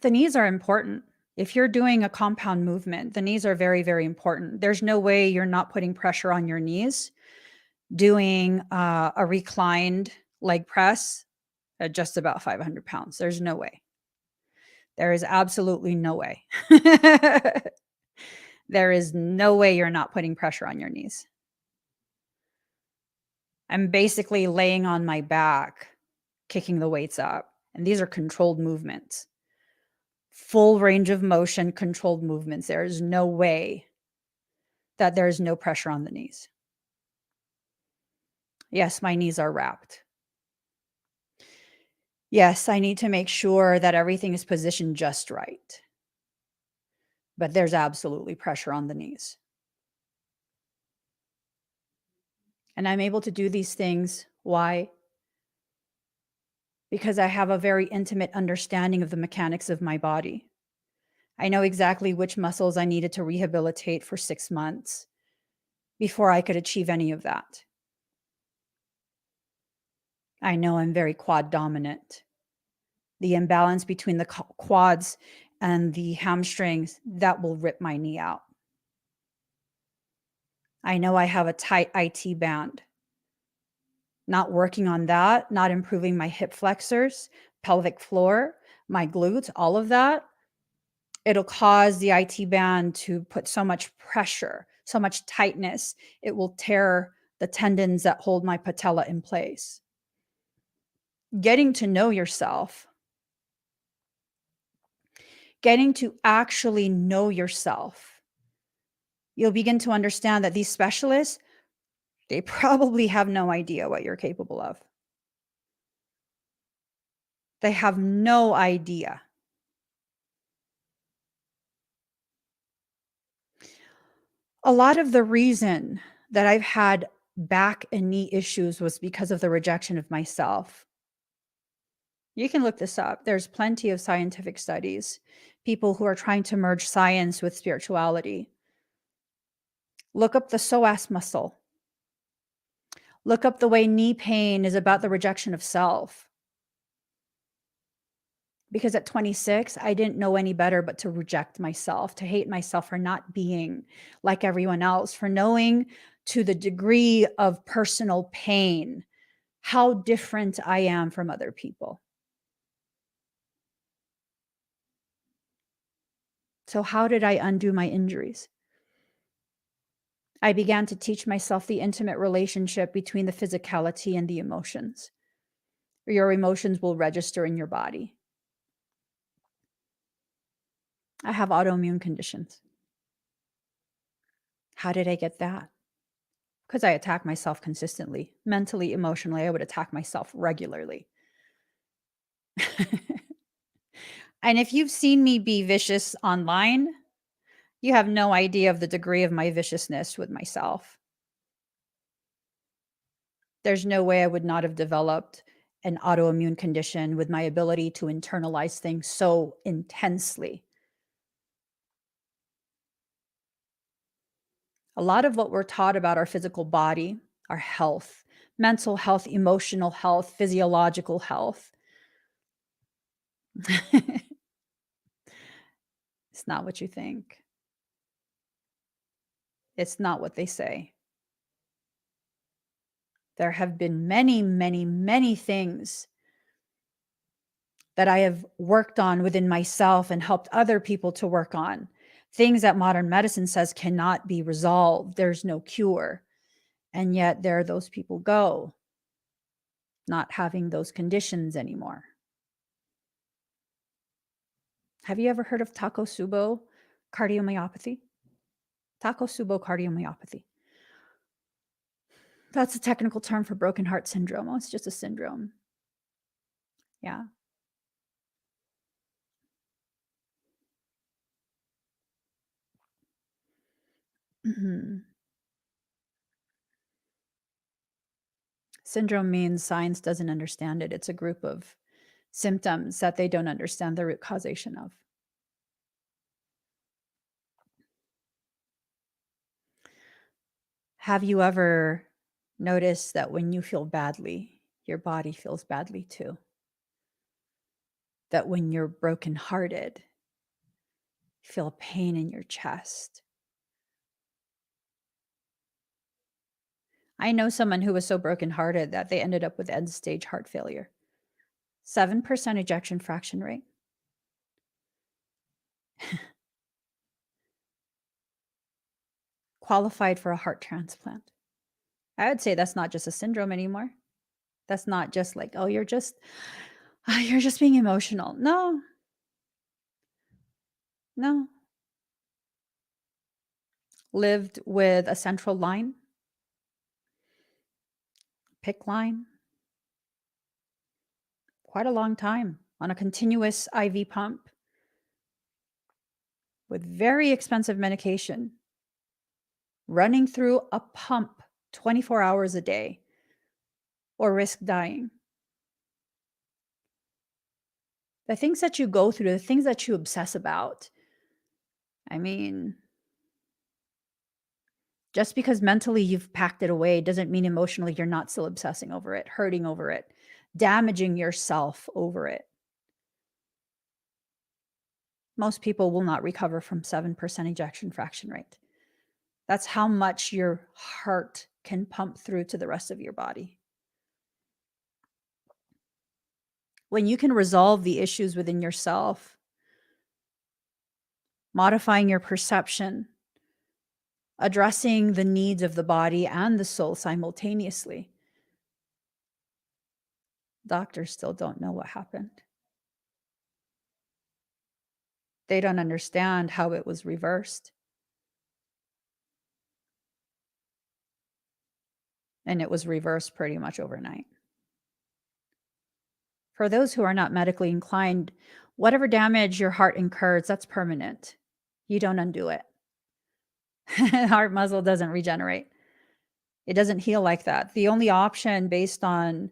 Speaker 1: The knees are important. If you're doing a compound movement, the knees are very, very important. There's no way you're not putting pressure on your knees doing a reclined leg press at just about 500 pounds. There's no way. There is absolutely no way. There is no way you're not putting pressure on your knees. I'm basically laying on my back, kicking the weights up. And these are controlled movements, full range of motion, controlled movements. There is no way that there is no pressure on the knees. Yes, my knees are wrapped. Yes, I need to make sure that everything is positioned just right. But there's absolutely pressure on the knees. And I'm able to do these things. Why? Because I have a very intimate understanding of the mechanics of my body. I know exactly which muscles I needed to rehabilitate for 6 months before I could achieve any of that. I know I'm very quad dominant. The imbalance between the quads and the hamstrings, that will rip my knee out. I know I have a tight IT band. Not working on that, not improving my hip flexors, pelvic floor, my glutes, all of that, it'll cause the IT band to put so much pressure, so much tightness, it will tear the tendons that hold my patella in place. Getting to know yourself, getting to actually know yourself, you'll begin to understand that these specialists, they probably have no idea what you're capable of. They have no idea. A lot of the reason that I've had back and knee issues was because of the rejection of myself. You can look this up. There's plenty of scientific studies, people who are trying to merge science with spirituality. Look up the psoas muscle. Look up the way knee pain is about the rejection of self. Because at 26, I didn't know any better but to reject myself, to hate myself for not being like everyone else, for knowing to the degree of personal pain how different I am from other people. So, how did I undo my injuries? I began to teach myself the intimate relationship between the physicality and the emotions. Your emotions will register in your body. I have autoimmune conditions. How did I get that? Because I attack myself consistently. Mentally, emotionally, I would attack myself regularly. And if you've seen me be vicious online, you have no idea of the degree of my viciousness with myself. There's no way I would not have developed an autoimmune condition with my ability to internalize things so intensely. A lot of what we're taught about our physical body, our health, mental health, emotional health, physiological health, it's not what you think. It's not what they say. There have been many, many, many things that I have worked on within myself and helped other people to work on. Things that modern medicine says cannot be resolved. There's no cure. And yet there those people go, not having those conditions anymore. Have you ever heard of Takotsubo cardiomyopathy? Takotsubo cardiomyopathy. That's a technical term for broken heart syndrome. Oh, it's just a syndrome. Yeah. Syndrome means science doesn't understand it. It's a group of symptoms that they don't understand the root causation of. Have you ever noticed that when you feel badly, your body feels badly too? That when you're brokenhearted, you feel pain in your chest? I know someone who was so brokenhearted that they ended up with end stage heart failure. 7% ejection fraction rate. Qualified for a heart transplant. I would say that's not just a syndrome anymore. That's not just like, oh, you're just being emotional. No. No. Lived with a central line, PICC line, quite a long time on a continuous IV pump with very expensive medication, running through a pump 24 hours a day, or risk dying. The things that you go through, the things that you obsess about, I mean, just because mentally you've packed it away doesn't mean emotionally you're not still obsessing over it, hurting over it, damaging yourself over it. Most people will not recover from 7% ejection fraction rate. That's how much your heart can pump through to the rest of your body. When you can resolve the issues within yourself, modifying your perception, addressing the needs of the body and the soul simultaneously, doctors still don't know what happened. They don't understand how it was reversed. And it was reversed pretty much overnight. For those who are not medically inclined, whatever damage your heart incurs, that's permanent. You don't undo it. Heart muscle doesn't regenerate. It doesn't heal like that. The only option based on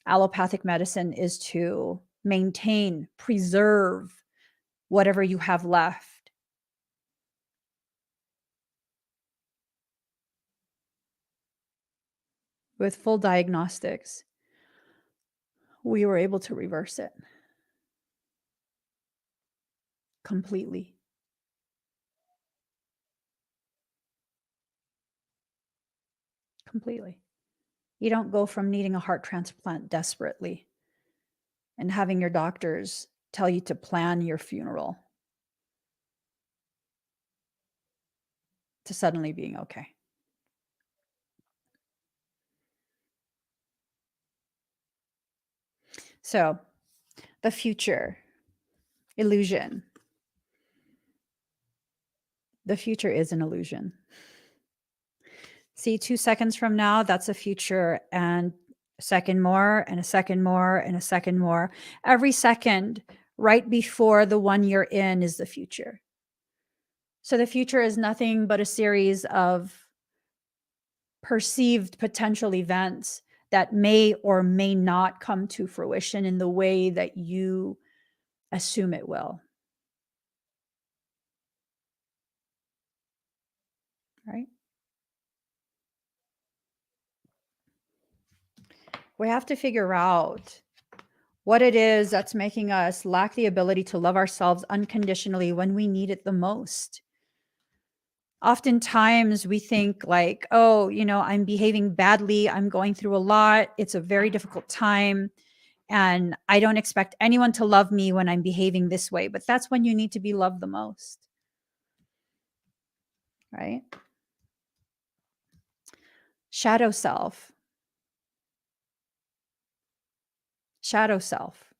Speaker 1: allopathic medicine is to maintain, preserve whatever you have left. With full diagnostics, we were able to reverse it completely. Completely. You don't go from needing a heart transplant desperately and having your doctors tell you to plan your funeral to suddenly being okay. So, the future, illusion. The future is an illusion. See, 2 seconds from now, that's a future, and a second more, and a second more, and a second more. Every second right before the one you're in is the future. So the future is nothing but a series of perceived potential events that may or may not come to fruition in the way that you assume it will. Right? We have to figure out what it is that's making us lack the ability to love ourselves unconditionally when we need it the most. Oftentimes we think like, oh, I'm behaving badly. I'm going through a lot. It's a very difficult time. And I don't expect anyone to love me when I'm behaving this way. But that's when you need to be loved the most. Right? Shadow self. Shadow self.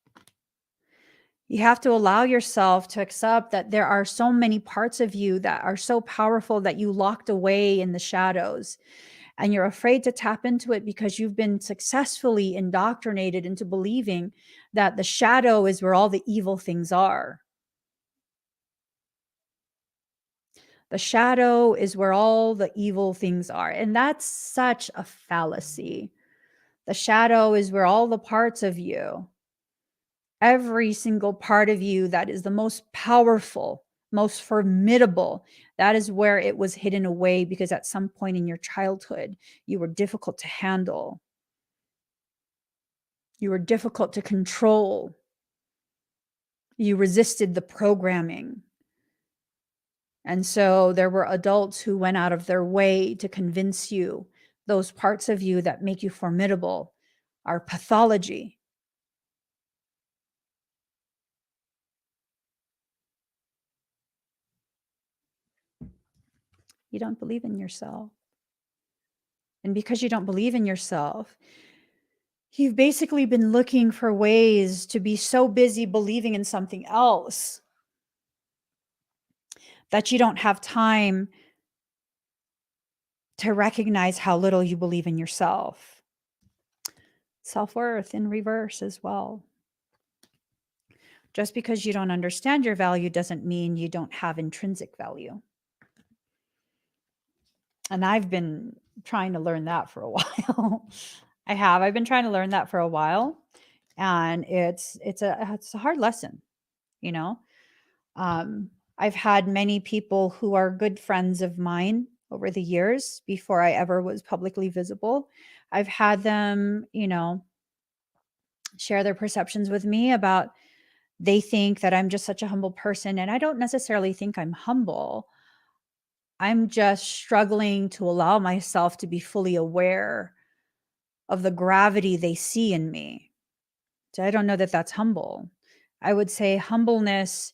Speaker 1: You have to allow yourself to accept that there are so many parts of you that are so powerful that you locked away in the shadows. And you're afraid to tap into it because you've been successfully indoctrinated into believing that the shadow is where all the evil things are. The shadow is where all the evil things are. And that's such a fallacy. The shadow is where all the parts of you Every single part of you that is the most powerful, most formidable, that is where it was hidden away, because at some point in your childhood, you were difficult to handle. You were difficult to control. You resisted the programming. And so there were adults who went out of their way to convince you those parts of you that make you formidable are pathology. You don't believe in yourself. And because you don't believe in yourself, you've basically been looking for ways to be so busy believing in something else that you don't have time to recognize how little you believe in yourself. Self-worth in reverse as well. Just because you don't understand your value doesn't mean you don't have intrinsic value. And I've been trying to learn that for a while. I've been trying to learn that for a while, and it's a hard lesson, you know. I've had many people who are good friends of mine over the years before I ever was publicly visible. I've had them, share their perceptions with me about, they think that I'm just such a humble person, and I don't necessarily think I'm humble. I'm just struggling to allow myself to be fully aware of the gravity they see in me. So I don't know that that's humble. I would say humbleness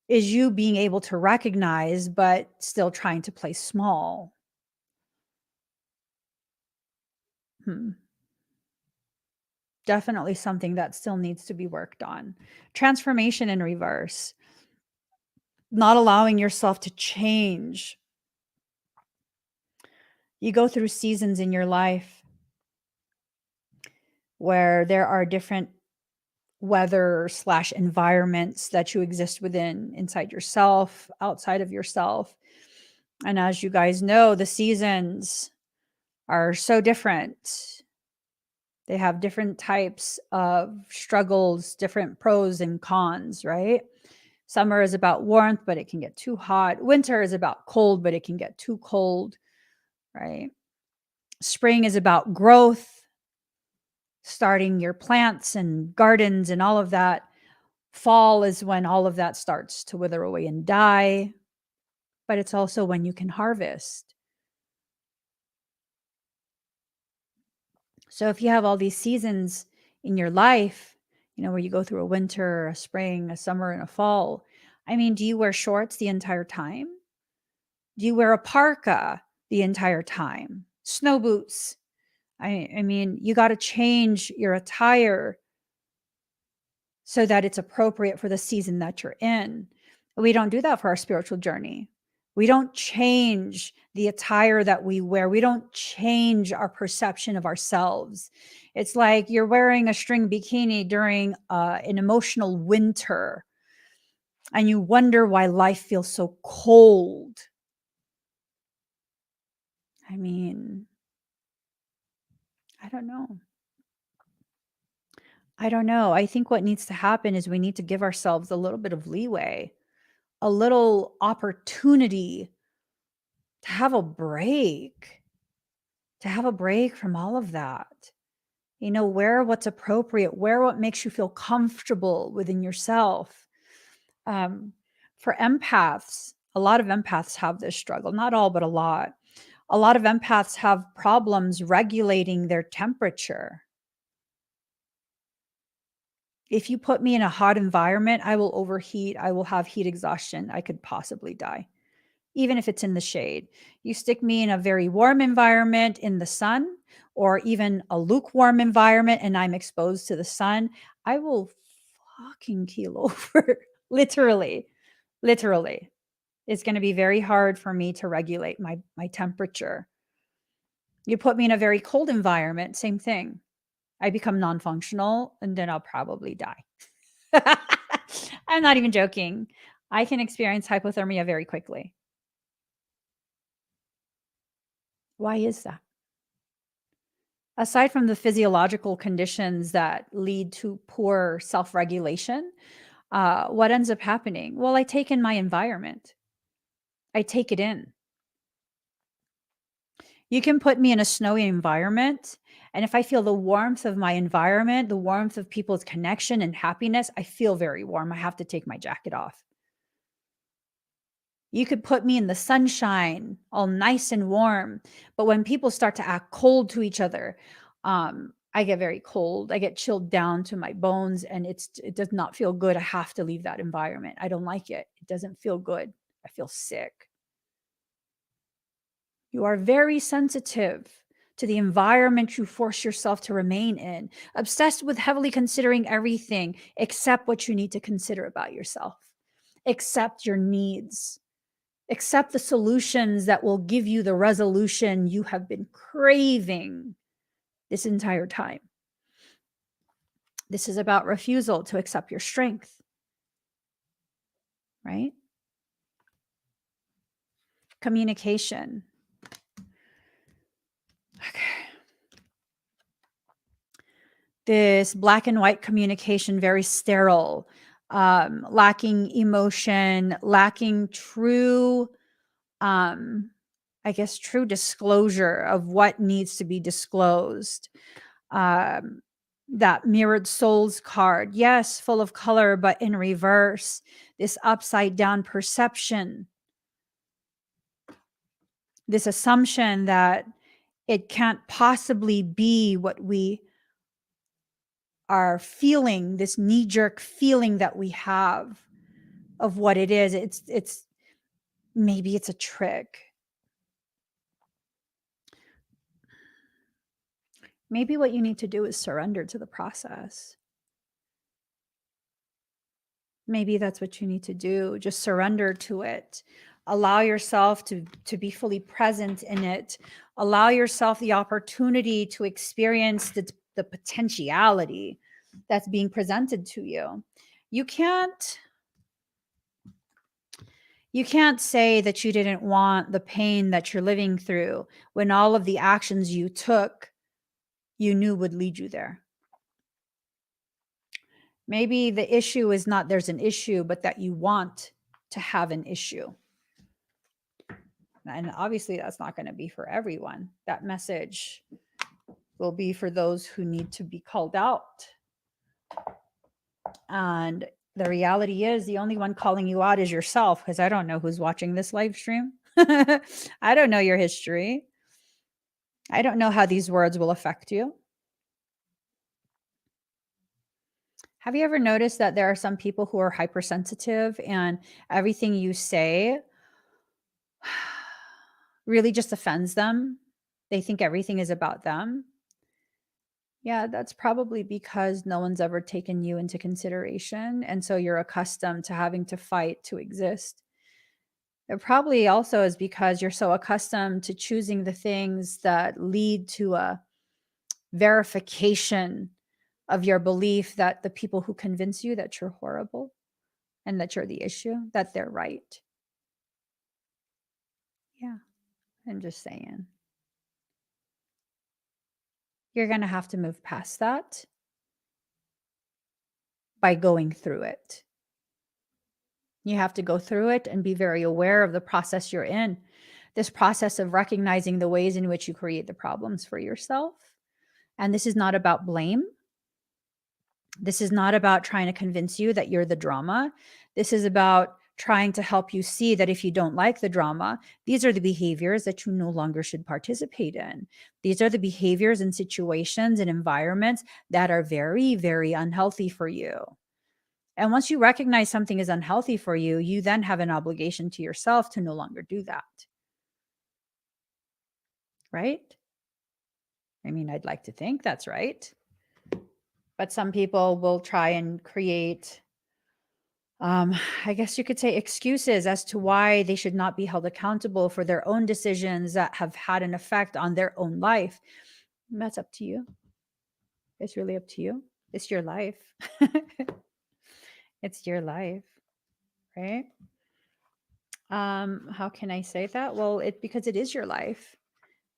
Speaker 1: is you being able to recognize, but still trying to play small. Definitely something that still needs to be worked on. Transformation in reverse, not allowing yourself to change. You go through seasons in your life where there are different weather slash environments that you exist within, inside yourself, outside of yourself. And as you guys know, the seasons are so different. They have different types of struggles, different pros and cons, right? Summer is about warmth, but it can get too hot. Winter is about cold, but it can get too cold, right? Spring is about growth, starting your plants and gardens and all of that. Fall is when all of that starts to wither away and die, but it's also when you can harvest. So if you have all these seasons in your life, where you go through a winter, a spring, a summer, and a fall, I mean, do you wear shorts the entire time? Do you wear a parka the entire time? Snow boots? I mean, you got to change your attire so that it's appropriate for the season that you're in. We don't do that for our spiritual journey. We don't change the attire that we wear. We don't change our perception of ourselves. It's like you're wearing a string bikini during an emotional winter, and you wonder why life feels so cold. I mean, I don't know. I don't know. I think what needs to happen is we need to give ourselves a little bit of leeway, a little opportunity to have a break, from all of that. Wear what's appropriate, wear what makes you feel comfortable within yourself. For empaths, a lot of empaths have this struggle, not all, but a lot. A lot of empaths have problems regulating their temperature. If you put me in a hot environment, I will overheat. I will have heat exhaustion. I could possibly die, even if it's in the shade. You stick me in a very warm environment in the sun, or even a lukewarm environment, and I'm exposed to the sun, I will fucking keel over. Literally. Literally. It's going to be very hard for me to regulate my temperature. You put me in a very cold environment, same thing. I become non-functional, and then I'll probably die. I'm not even joking. I can experience hypothermia very quickly. Why is that? Aside from the physiological conditions that lead to poor self-regulation, what ends up happening? Well, I take in my environment. I take it in. You can put me in a snowy environment, and if I feel the warmth of my environment, the warmth of people's connection and happiness, I feel very warm. I have to take my jacket off. You could put me in the sunshine, all nice and warm, but when people start to act cold to each other, I get very cold. I get chilled down to my bones, and it does not feel good. I have to leave that environment. I don't like it. It doesn't feel good. I feel sick. You are very sensitive to the environment you force yourself to remain in, obsessed with heavily considering everything except what you need to consider about yourself, accept your needs, accept the solutions that will give you the resolution you have been craving this entire time. This is about refusal to accept your strength, right? Communication. Okay. This black and white communication, very sterile, lacking emotion, lacking true, I guess, true disclosure of what needs to be disclosed. That mirrored souls card, yes, full of color, but in reverse, this upside down perception, this assumption that it can't possibly be what we are feeling, this knee-jerk feeling that we have of what it is. It's maybe it's a trick. Maybe what you need to do is surrender to the process. Maybe that's what you need to do. Just surrender to it. Allow yourself to be fully present in it. Allow yourself the opportunity to experience the potentiality that's being presented to you. You can't say that you didn't want the pain that you're living through when all of the actions you took, you knew would lead you there. Maybe the issue is not there's an issue, but that you want to have an issue. And obviously that's not going to be for everyone. That message will be for those who need to be called out. And the reality is the only one calling you out is yourself, because I don't know who's watching this live stream. I don't know your history. I don't know how these words will affect you. Have you ever noticed that there are some people who are hypersensitive and everything you say really just offends them? They think everything is about them. Yeah, that's probably because no one's ever taken you into consideration. And so you're accustomed to having to fight to exist. It probably also is because you're so accustomed to choosing the things that lead to a verification of your belief that the people who convince you that you're horrible and that you're the issue, that they're right. Yeah, I'm just saying. You're going to have to move past that by going through it. You have to go through it and be very aware of the process you're in. This process of recognizing the ways in which you create the problems for yourself. And this is not about blame. This is not about trying to convince you that you're the drama. This is about trying to help you see that if you don't like the drama, these are the behaviors that you no longer should participate in. These are the behaviors and situations and environments that are very, very unhealthy for you. And once you recognize something is unhealthy for you, you then have an obligation to yourself to no longer do that. Right? I mean, I'd like to think that's right. But some people will try and create, I guess you could say, excuses as to why they should not be held accountable for their own decisions that have had an effect on their own life. And that's up to you. It's really up to you. It's your life. It's your life, right? How can I say that? Well, because it is your life.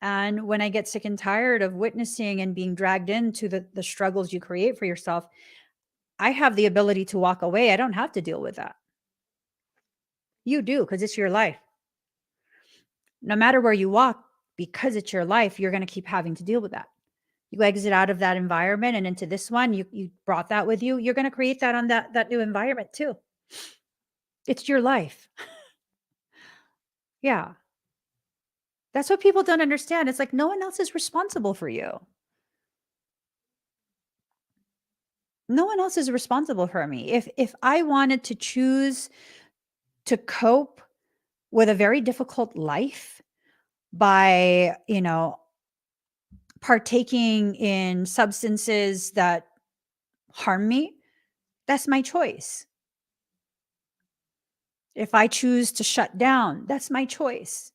Speaker 1: And when I get sick and tired of witnessing and being dragged into the struggles you create for yourself, I have the ability to walk away. I don't have to deal with that. You do, because it's your life. No matter where you walk, because it's your life, you're going to keep having to deal with that. You exit out of that environment and into this one, you brought that with you. You're going to create that on that new environment too. It's your life. Yeah. That's what people don't understand. It's like no one else is responsible for you. No one else is responsible for me. If I wanted to choose to cope with a very difficult life by, partaking in substances that harm me, that's my choice. If I choose to shut down, that's my choice.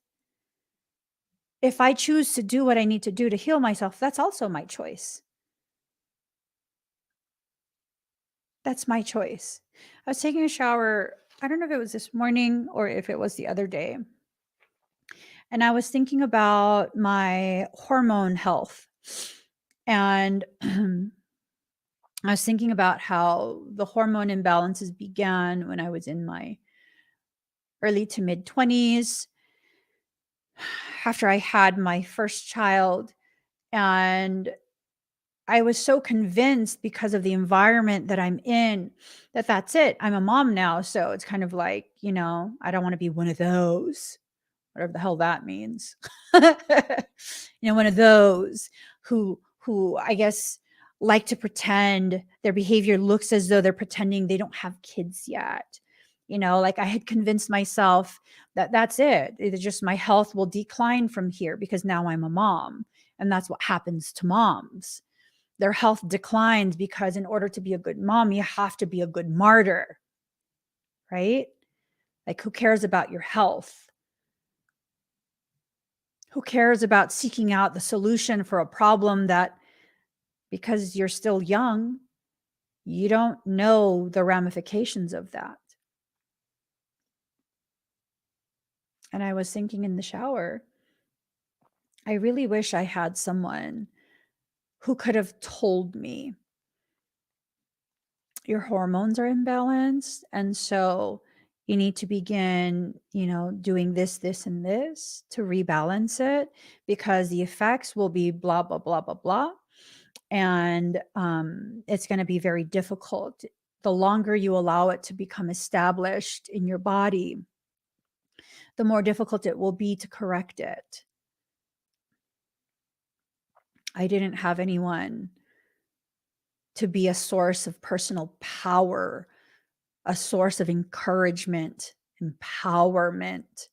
Speaker 1: If I choose to do what I need to do to heal myself, that's also my choice. That's my choice. I was taking a shower. I don't know if it was this morning or if it was the other day. And I was thinking about my hormone health. And I was thinking about how the hormone imbalances began when I was in my early to mid 20s after I had my first child. And I was so convinced because of the environment that I'm in that that's it. I'm a mom now. So it's kind of like, I don't want to be one of those, whatever the hell that means. One of those who I guess like to pretend their behavior looks as though they're pretending they don't have kids yet. Like I had convinced myself that that's it. It's just my health will decline from here because now I'm a mom. And that's what happens to moms. Their health declines because in order to be a good mom, you have to be a good martyr, right? Like who cares about your health? Who cares about seeking out the solution for a problem that, because you're still young, you don't know the ramifications of that? And I was thinking in the shower, I really wish I had someone who could have told me your hormones are imbalanced. And so you need to begin, doing this, and this to rebalance it because the effects will be blah, blah, blah, blah, blah. And it's going to be very difficult. The longer you allow it to become established in your body, the more difficult it will be to correct it. I didn't have anyone to be a source of personal power, a source of encouragement, empowerment.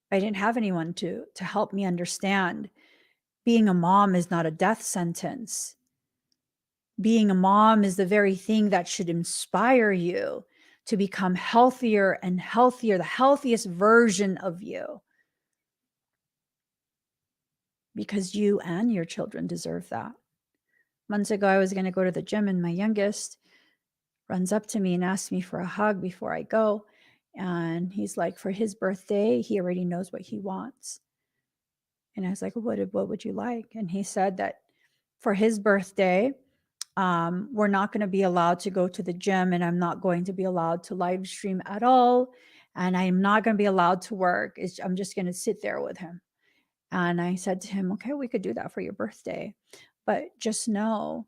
Speaker 1: I didn't have anyone to help me understand being a mom is not a death sentence. Being a mom is the very thing that should inspire you to become healthier and healthier, the healthiest version of you. Because you and your children deserve that. Months ago, I was going to go to the gym, and my youngest runs up to me and asks me for a hug before I go. And he's like, for his birthday, he already knows what he wants. And I was like, what would you like? And he said that for his birthday, we're not going to be allowed to go to the gym, and I'm not going to be allowed to live stream at all. And I'm not going to be allowed to work. I'm just going to sit there with him. And I said to him, okay, we could do that for your birthday. But just know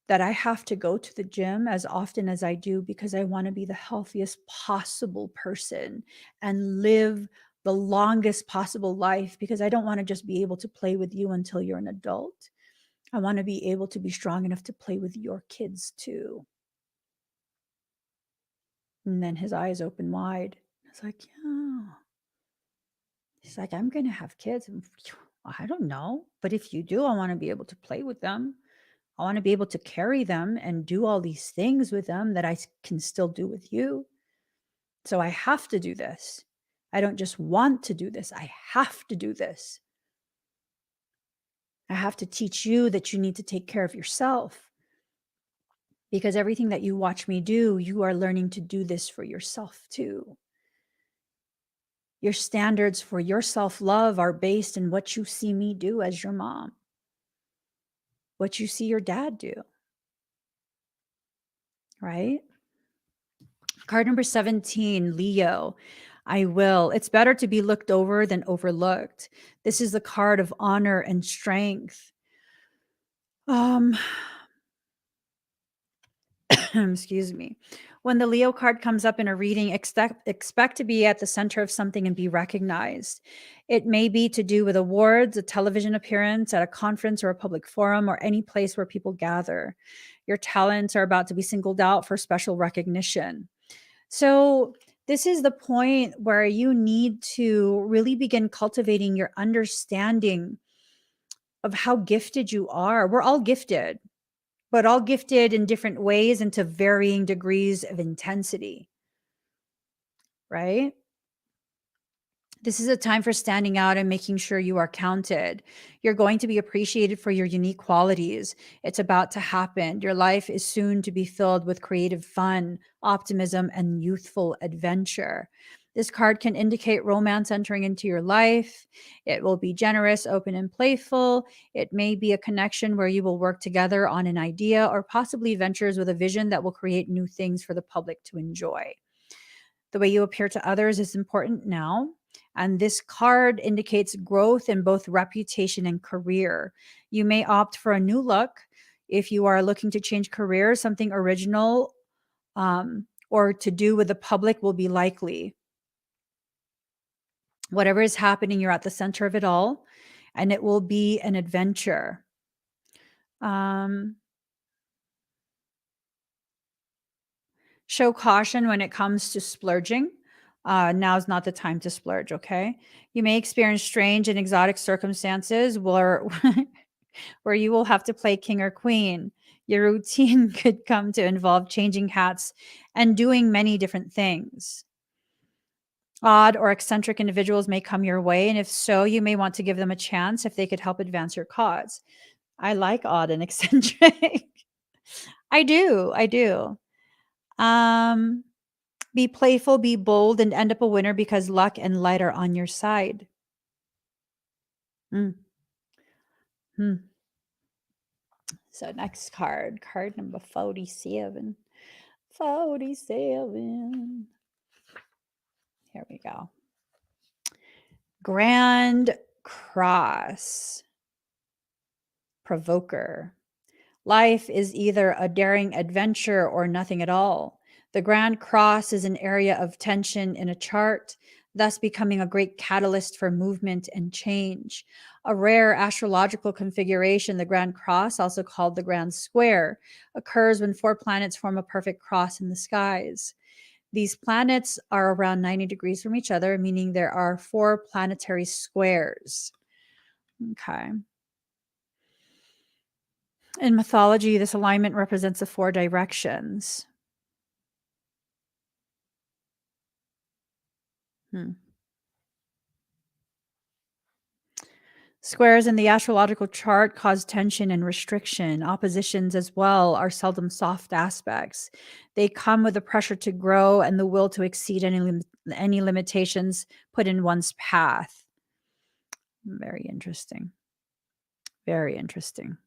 Speaker 1: that I have to go to the gym as often as I do because I want to be the healthiest possible person and live the longest possible life, because I don't want to just be able to play with you until you're an adult. I want to be able to be strong enough to play with your kids too. And then his eyes open wide. I was like, yeah. He's like, I'm going to have kids. I don't know. But if you do, I want to be able to play with them. I want to be able to carry them and do all these things with them that I can still do with you. So I have to do this. I don't just want to do this. I have to do this. I have to teach you that you need to take care of yourself, because everything that you watch me do, you are learning to do this for yourself too. Your standards for your self-love are based in what you see me do as your mom, what you see your dad do, right? Card number 17, Leo. I will. It's better to be looked over than overlooked. This is the card of honor and strength. Um, excuse me. When the Leo card comes up in a reading, expect to be at the center of something and be recognized. It may be to do with awards, a television appearance at a conference or a public forum, or any place where people gather. Your talents are about to be singled out for special recognition. So, this is the point where you need to really begin cultivating your understanding of how gifted you are. We're all gifted, but all gifted in different ways and to varying degrees of intensity, right? This is a time for standing out and making sure you are counted. You're going to be appreciated for your unique qualities. It's about to happen. Your life is soon to be filled with creative fun, optimism, and youthful adventure. This card can indicate romance entering into your life. It will be generous, open, and playful. It may be a connection where you will work together on an idea or possibly ventures with a vision that will create new things for the public to enjoy. The way you appear to others is important now. And this card indicates growth in both reputation and career. You may opt for a new look. If you are looking to change careers, something original or to do with the public will be likely. Whatever is happening, you're at the center of it all, and it will be an adventure. Show caution when it comes to splurging. Now's not the time to splurge, okay? You may experience strange and exotic circumstances where, where you will have to play king or queen. Your routine could come to involve changing hats and doing many different things. Odd or eccentric individuals may come your way, and if so, you may want to give them a chance if they could help advance your cause. I like odd and eccentric. I do. I do. Um, Be playful, be bold, and end up a winner because luck and light are on your side. Mm. Hmm. So next card number 47. 47. Here we go. Grand Cross. Provoker. Life is either a daring adventure or nothing at all. The Grand Cross is an area of tension in a chart, thus becoming a great catalyst for movement and change. A rare astrological configuration, the Grand Cross, also called the Grand Square, occurs when four planets form a perfect cross in the skies. These planets are around 90 degrees from each other, meaning there are four planetary squares. Okay. In mythology, this alignment represents the four directions. Hmm. Squares in the astrological chart cause tension and restriction. Oppositions, as well, are seldom soft aspects. They come with the pressure to grow and the will to exceed any limitations put in one's path. Very interesting. Very interesting.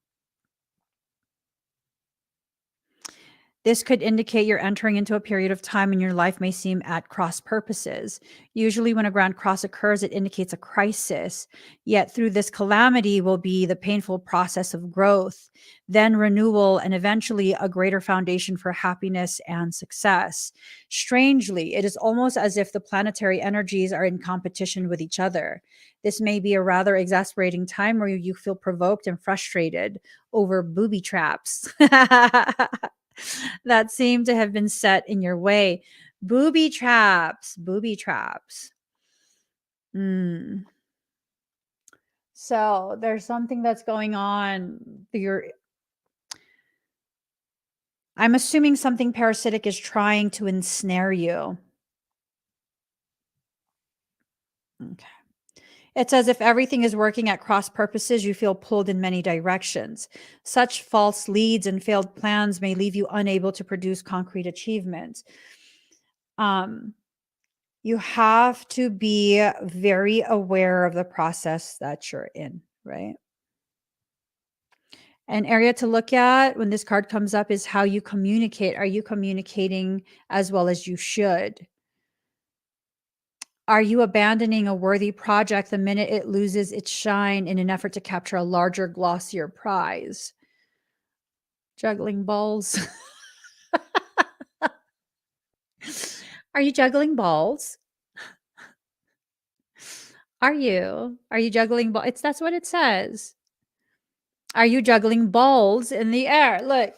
Speaker 1: This could indicate you're entering into a period of time when your life may seem at cross purposes. Usually, when a grand cross occurs, it indicates a crisis. Yet, through this calamity will be the painful process of growth, then renewal, and eventually a greater foundation for happiness and success. Strangely, it is almost as if the planetary energies are in competition with each other. This may be a rather exasperating time where you feel provoked and frustrated over booby traps. That seem to have been set in your way. Booby traps, booby traps. Mm. So there's something that's going on. I'm assuming something parasitic is trying to ensnare you. Okay. It's as if everything is working at cross purposes. You feel pulled in many directions. Such false leads and failed plans may leave you unable to produce concrete achievements. Um, You have to be very aware of the process that you're in, right? An area to look at when this card comes up is how you communicate. Are you communicating as well as you should? Are you abandoning a worthy project the minute it loses its shine in an effort to capture a larger, glossier prize? Juggling balls. Are you juggling balls? Are you? Are you juggling balls? That's what it says. Are you juggling balls in the air? Look.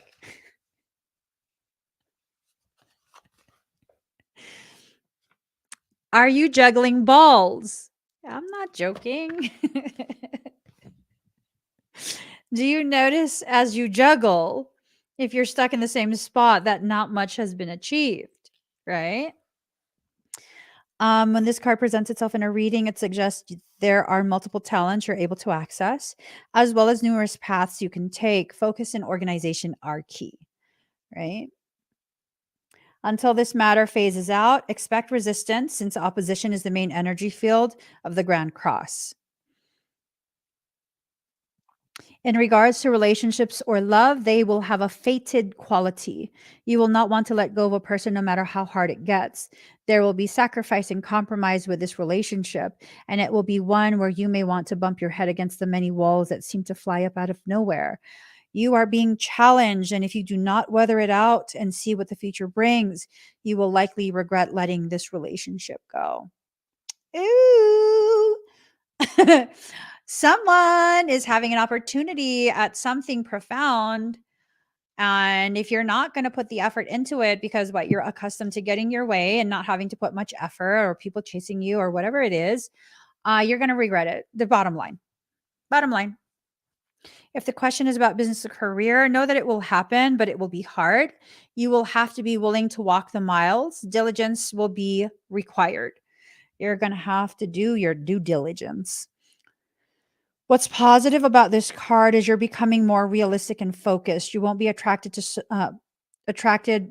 Speaker 1: Are you juggling balls? I'm not joking. Do you notice as you juggle, if you're stuck in the same spot, that not much has been achieved, right? When this card presents itself in a reading, it suggests there are multiple talents you're able to access, as well as numerous paths you can take. Focus and organization are key, right? Until this matter phases out, expect resistance since opposition is the main energy field of the Grand Cross. In regards to relationships or love, they will have a fated quality. You will not want to let go of a person no matter how hard it gets. There will be sacrifice and compromise with this relationship, and it will be one where you may want to bump your head against the many walls that seem to fly up out of nowhere. You are being challenged, and if you do not weather it out and see what the future brings, you will likely regret letting this relationship go. Ooh. Someone is having an opportunity at something profound. And if you're not going to put the effort into it because what you're accustomed to getting your way and not having to put much effort or people chasing you or whatever it is, you're going to regret it. The bottom line. Bottom line. If the question is about business or career, know that it will happen, but it will be hard. You will have to be willing to walk the miles. Diligence will be required. You're going to have to do your due diligence. What's positive about this card is you're becoming more realistic and focused. You won't be attracted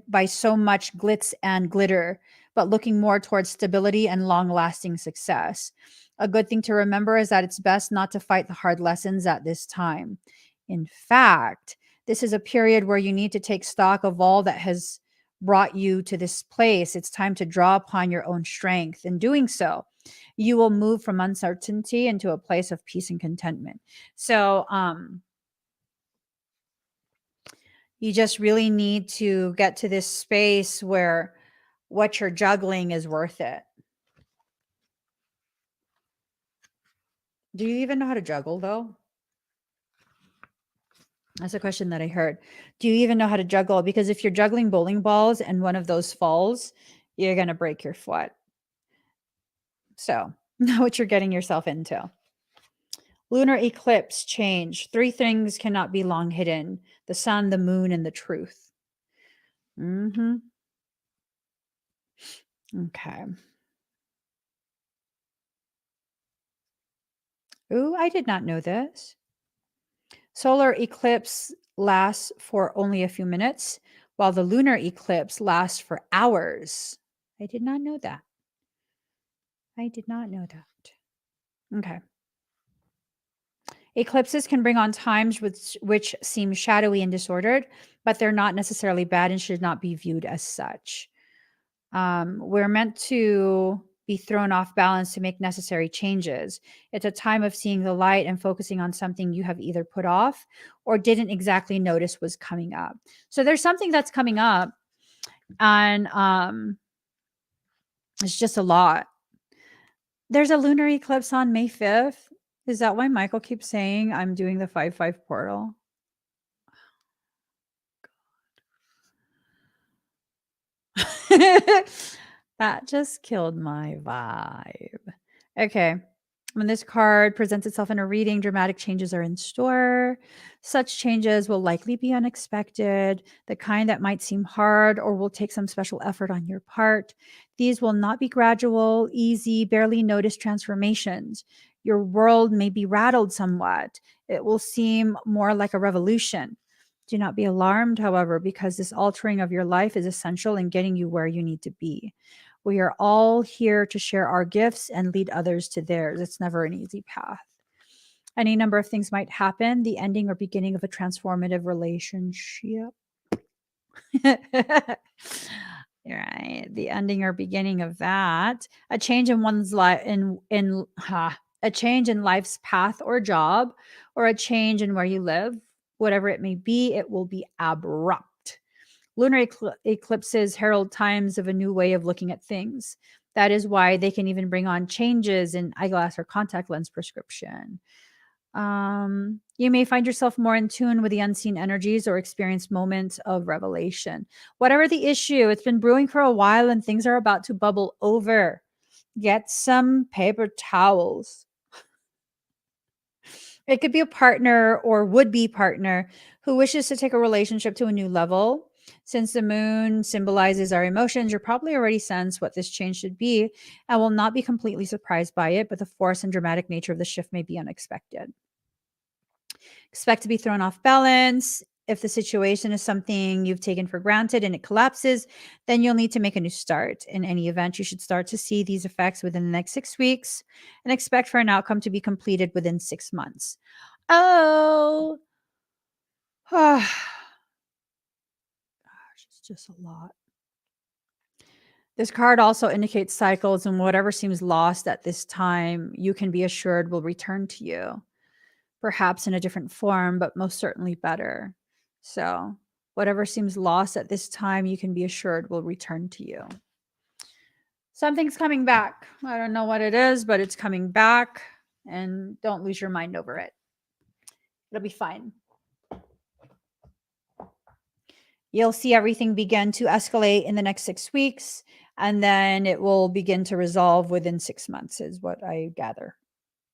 Speaker 1: by so much glitz and glitter, but looking more towards stability and long-lasting success. A good thing to remember is that it's best not to fight the hard lessons at this time. In fact, this is a period where you need to take stock of all that has brought you to this place. It's time to draw upon your own strength. In doing so, you will move from uncertainty into a place of peace and contentment. So, you just really need to get to this space where what you're juggling is worth it. Do you even know how to juggle, though? That's a question that I heard. Do you even know how to juggle? Because if you're juggling bowling balls and one of those falls, you're going to break your foot. So, know what you're getting yourself into. Lunar eclipse change. 3 things cannot be long hidden: the sun, the moon, and the truth. Mm-hmm. Okay. Ooh, I did not know this. Solar eclipse lasts for only a few minutes, while the lunar eclipse lasts for hours. I did not know that. I did not know that. Okay. Eclipses can bring on times which seem shadowy and disordered, but they're not necessarily bad and should not be viewed as such. We're meant to be thrown off balance to make necessary changes. It's a time of seeing the light and focusing on something you have either put off or didn't exactly notice was coming up. So there's something that's coming up, and it's just a lot. There's a lunar eclipse on May 5th. Is that why Michael keeps saying I'm doing the 5-5 portal? That just killed my vibe. Okay. When this card presents itself in a reading, dramatic changes are in store. Such changes will likely be unexpected, the kind that might seem hard or will take some special effort on your part. These will not be gradual, easy, barely noticed transformations. Your world may be rattled somewhat. It will seem more like a revolution. Do not be alarmed, however, because this altering of your life is essential in getting you where you need to be. We are all here to share our gifts and lead others to theirs. It's never an easy path. Any number of things might happen, the ending or beginning of a transformative relationship. Right, the ending or beginning of that, a change in one's life, a change in life's path or job, or a change in where you live, whatever it may be, it will be abrupt. Lunar eclipses herald times of a new way of looking at things. That is why they can even bring on changes in eyeglass or contact lens prescription. You may find yourself more in tune with the unseen energies or experience moments of revelation. Whatever the issue, it's been brewing for a while and things are about to bubble over. Get some paper towels. It could be a partner or would-be partner who wishes to take a relationship to a new level. Since the moon symbolizes our emotions, you're probably already sense what this change should be and will not be completely surprised by it, but the force and dramatic nature of the shift may be unexpected. Expect to be thrown off balance. If the situation is something you've taken for granted and it collapses, then you'll need to make a new start. In any event, you should start to see these effects within the next 6 weeks and expect for an outcome to be completed within 6 months. Oh, gosh, it's just a lot. This card also indicates cycles, and whatever seems lost at this time, you can be assured will return to you. Perhaps in a different form, but most certainly better. So, whatever seems lost at this time, you can be assured will return to you. Something's coming back. I don't know what it is, but it's coming back, and don't lose your mind over it. It'll be fine. You'll see everything begin to escalate in the next 6 weeks, and then it will begin to resolve within 6 months, is what I gather.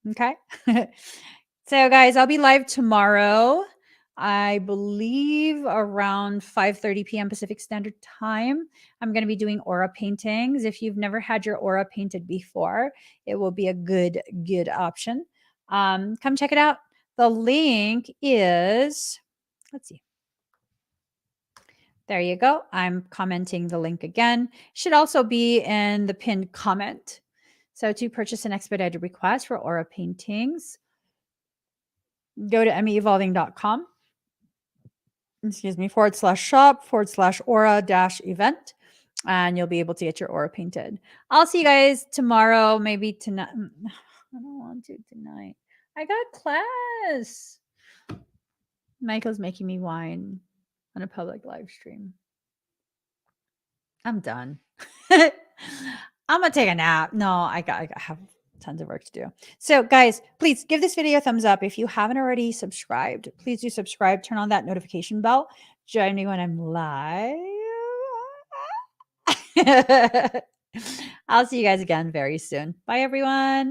Speaker 1: Okay. So, guys, I'll be live tomorrow, I believe around 5:30 p.m. Pacific Standard Time. I'm going to be doing aura paintings. If you've never had your aura painted before, it will be a good option. Come check it out. The link is, let's see. There you go. I'm commenting the link again. Should also be in the pinned comment. So to purchase an expedited request for aura paintings, go to emmyevolving.com, /shop/aura-event, and you'll be able to get your aura painted. I'll see you guys tomorrow, maybe tonight. I don't want to tonight. I got class. Michael's making me whine on a public live stream. I'm done. I'm gonna take a nap. No, I have tons of work to do. So, guys, please give this video a thumbs up. If you haven't already subscribed, please do subscribe. Turn on that notification bell. Join me when I'm live. I'll see you guys again very soon. Bye, everyone.